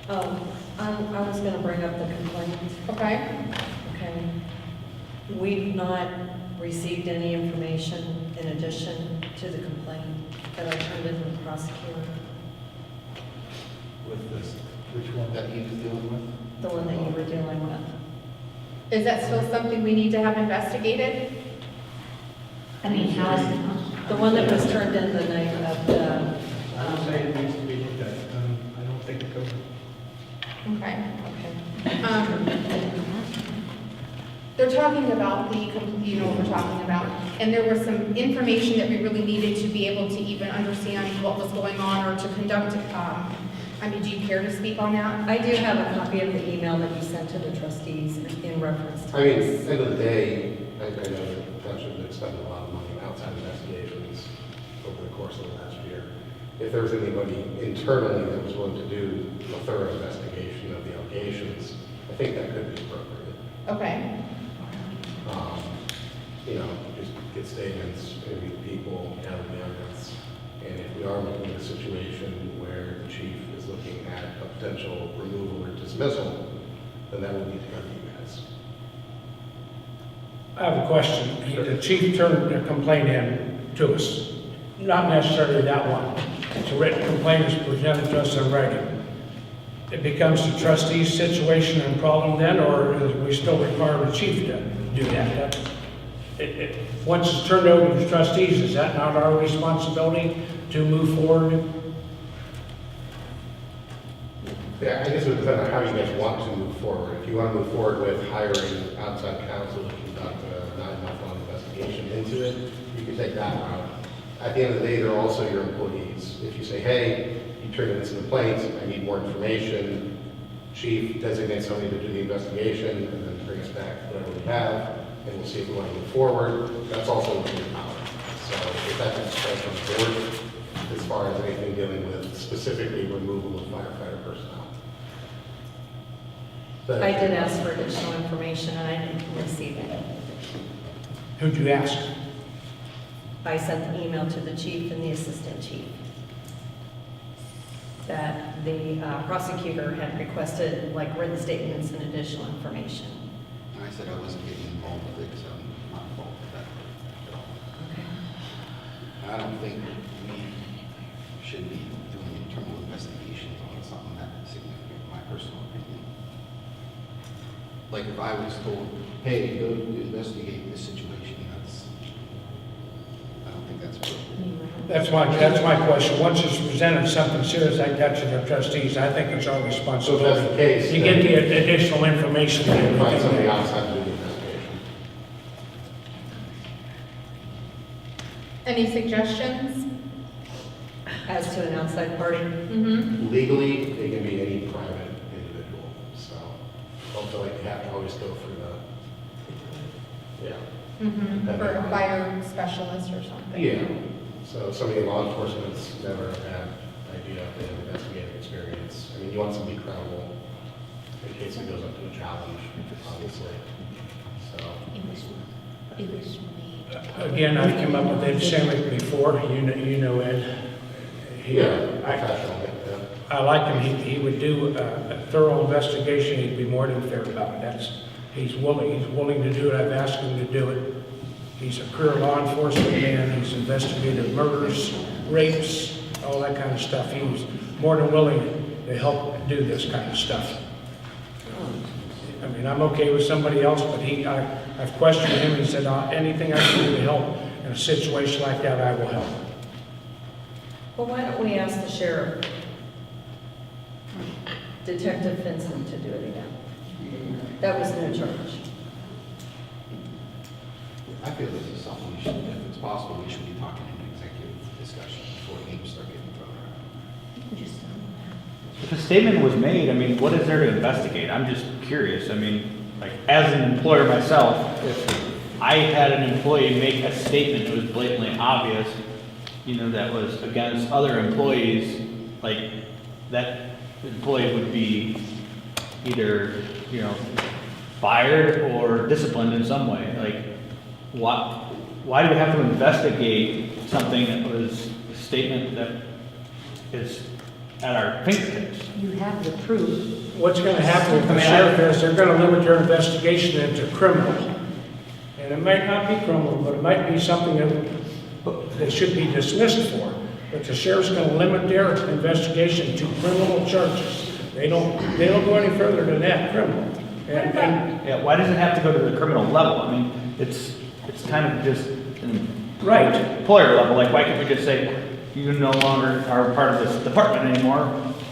S4: I was gonna bring up the complaint.
S1: Okay.
S4: Okay. We've not received any information in addition to the complaint that I turned in to the prosecutor,
S5: With this, which one that he was dealing with?
S4: the one that you were dealing with.
S1: Is that still something we need to have investigated?
S10: I mean, how is it?
S4: The one that was turned in the night of the,
S2: I would say it needs to be looked at. I don't think it goes.
S1: Okay. They're talking about the, you know what we're talking about, and there was some information that we really needed to be able to even understand what was going on or to conduct, I mean, do you care to speak on that?
S4: I do have a copy of the email that you sent to the trustees in reference to
S5: I mean,
S4: this.
S5: at the end of the day, I know the township has spent a lot of money on outside investigations over the course of the last year. If there was anybody internally that was willing to do a thorough investigation of the allegations, I think that could be appropriate.
S1: Okay.
S5: You know, just get statements, interview people, gather the evidence. And if we are looking at a situation where the chief is looking at a potential removal or dismissal, then that would need to go to you guys.
S3: I have a question. The chief turned a complaint in to us, not necessarily that one. It's a written complaint is presented to us in writing. It becomes the trustee's situation and problem then, or is we still require the chief to do that? Once it's turned over to the trustees, is that not our responsibility to move forward?
S5: Yeah, I guess it would depend on how you guys want to move forward. If you want to move forward with hiring outside counsel to conduct a 9-month-long investigation into it, you can take that route. At the end of the day, they're also your employees. If you say, hey, you turned in some complaints, I need more information, chief designates somebody to do the investigation and then bring us back whatever we have, and we'll see if we want to move forward. That's also within your power. So if that can strike on the board, as far as anything dealing with specifically removal of firefighter personnel.
S4: I did ask for additional information and I didn't receive it.
S3: Who'd you ask?
S4: I sent the email to the chief and the assistant chief that the prosecutor had requested like written statements and additional information.
S14: And I said I wasn't getting involved with it because I'm not involved with that at all. I don't think we should be doing internal investigations on something that significant, in my personal opinion. Like if I was told, hey, go investigate this situation, I don't think that's appropriate.
S3: That's my question. Once it's presented something serious like that to the trustees, I think it's our responsibility.
S5: So if that's the case,
S3: to get the additional information.
S5: And find somebody outside to do the investigation.
S1: Any suggestions?
S4: As to an outside party?
S1: Mm-hmm.
S5: Legally, it can be any private individual, so I don't feel like you have to always go through the, yeah.
S1: Mm-hmm. For a fire specialist or something.
S5: Yeah, so somebody in law enforcement's never had idea of an investigative experience. I mean, you want somebody credible in case it goes up to a challenge, obviously, so.
S3: Again, I've come up with Ed Samick before, you know Ed.
S5: Professional, yeah.
S3: I like him, he would do a thorough investigation, he'd be more than fair about it. He's willing to do it, I've asked him to do it. He's a career law enforcement man, he's investigated murders, rapes, all that kind of stuff. He was more than willing to help do this kind of stuff. I mean, I'm okay with somebody else, but I've questioned him, he said, anything I can do to help in a situation like that, I will help.
S4: Well, why don't we ask the sheriff, Detective Vincent, to do it again? That was no charge.
S14: I feel this is something we should, if it's possible, we should be talking in executive discussion before we even start getting thrown around.
S12: If a statement was made, I mean, what is there to investigate? I'm just curious. I mean, like, as an employer myself, if I had an employee make a statement that was blatantly obvious, you know, that was against other employees, like, that employee would be either, you know, fired or disciplined in some way. Like, why do we have to investigate something that was a statement that is at our fingertips?
S10: You have the proof.
S3: What's going to happen with the sheriff is they're going to limit their investigation into criminal. And it might not be criminal, but it might be something that they should be dismissed for. But the sheriff's going to limit their investigation to criminal charges. They don't go any further than that, criminal.
S12: Yeah, why does it have to go to the criminal level? I mean, it's kind of just
S3: right
S12: employer level. Like, why can't we just say, you no longer are part of this department anymore,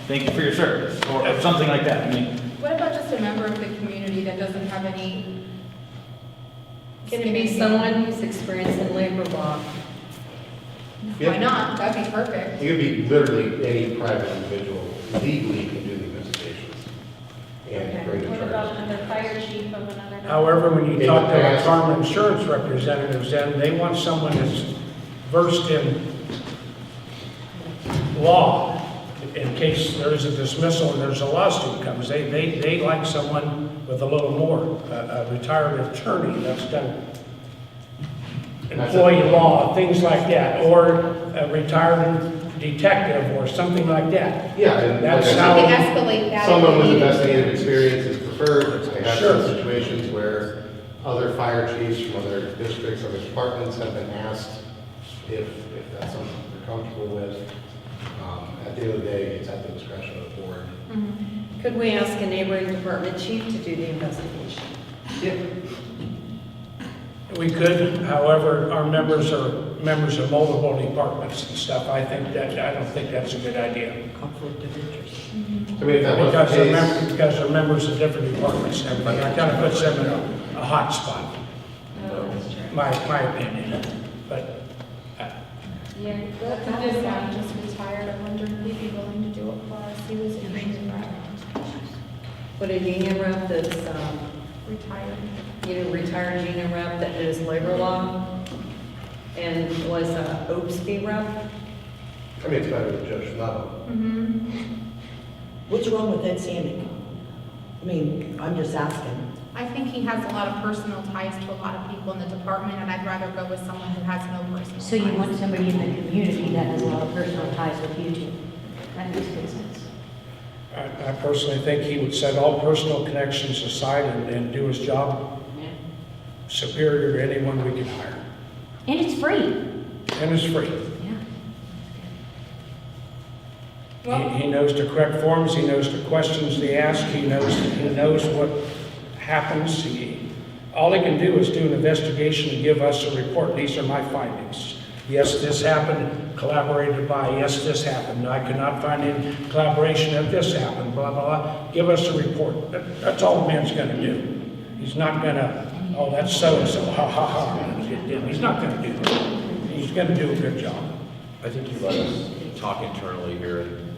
S12: thank you for your service, or something like that? I mean,
S1: What about just a member of the community that doesn't have any?
S4: Can it be someone who's experienced in labor law?
S1: Why not? That'd be perfect.
S5: It could be literally any private individual legally can do the investigations and bring the
S7: What about
S5: charges.
S7: another fire chief of another?
S3: However, when you
S5: In
S3: talk
S5: the
S3: to
S5: past-
S3: our farm insurance representatives, then they want someone that's versed in law in case there's a dismissal and there's a lawsuit comes. They like someone with a little more, a retired attorney that's done employee law, things like that, or a retired detective or something like that.
S5: Yeah, and
S3: That's
S5: like I
S3: how.
S1: We can escalate that.
S5: Someone
S1: if
S5: with
S1: needed.
S5: investigative experience is preferred. I have
S3: Sure.
S5: some situations where other fire chiefs from other districts, other departments have been asked if that's something they're comfortable with. At the end of the day, it's at the discretion of the board.
S4: Could we ask a neighboring department chief to do the investigation?
S3: We could, however, our members are members of multiple departments and stuff. I don't think that's a good idea.
S15: Conflict of interest.
S5: I mean, if that was the case,
S3: Because they're members of different departments and everything, that kind of puts them in a hot spot, my opinion. But,
S1: Yeah, this guy just retired. I wonder if he'd be willing to do it for us. He was a union rep.
S4: What a union rep that's,
S1: Retired.
S4: retired union rep that does labor law and was a OPSB rep?
S5: I mean, it's better than Judge Schnabel.
S15: What's wrong with Ed Samick? I mean, I'm just asking.
S1: I think he has a lot of personal ties to a lot of people in the department, and I'd rather go with someone who has no personal
S10: So you
S1: ties.
S10: want somebody in the community that has a lot of personal ties with you too. That makes good sense.
S3: I personally think he would set all personal connections aside and do his job superior to anyone we could hire.
S10: And it's free.
S3: And it's free.
S10: Yeah.
S3: He knows the correct forms, he knows the questions they ask, he knows what happens. All he can do is do an investigation and give us a report. These are my findings. Yes, this happened, collaborated by, yes, this happened. I could not find any collaboration if this happened, blah, blah, blah. Give us a report. That's all the man's gonna do. He's not gonna, oh, that's so-and-so, ha, ha, ha. He's not gonna do that. He's gonna do a good job.
S18: I think you let us talk internally here and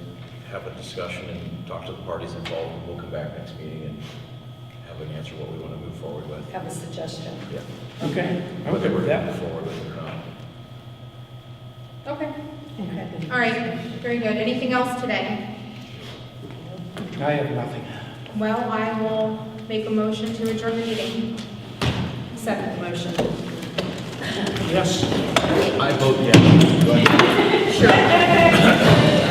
S18: have a discussion and talk to the parties involved, and we'll come back next meeting and have an answer what we want to move forward with.
S4: Have a suggestion.
S18: Yeah.
S3: Okay, I'm
S18: Whether
S3: good
S18: we're
S3: with
S18: going to
S3: that.
S18: move forward with it or not.
S1: Okay. All right, very good. Anything else today?
S3: I have nothing.
S1: Well, I will make a motion to adjourn the meeting.
S4: Second motion.
S3: Yes.
S18: I vote yes.
S1: Sure.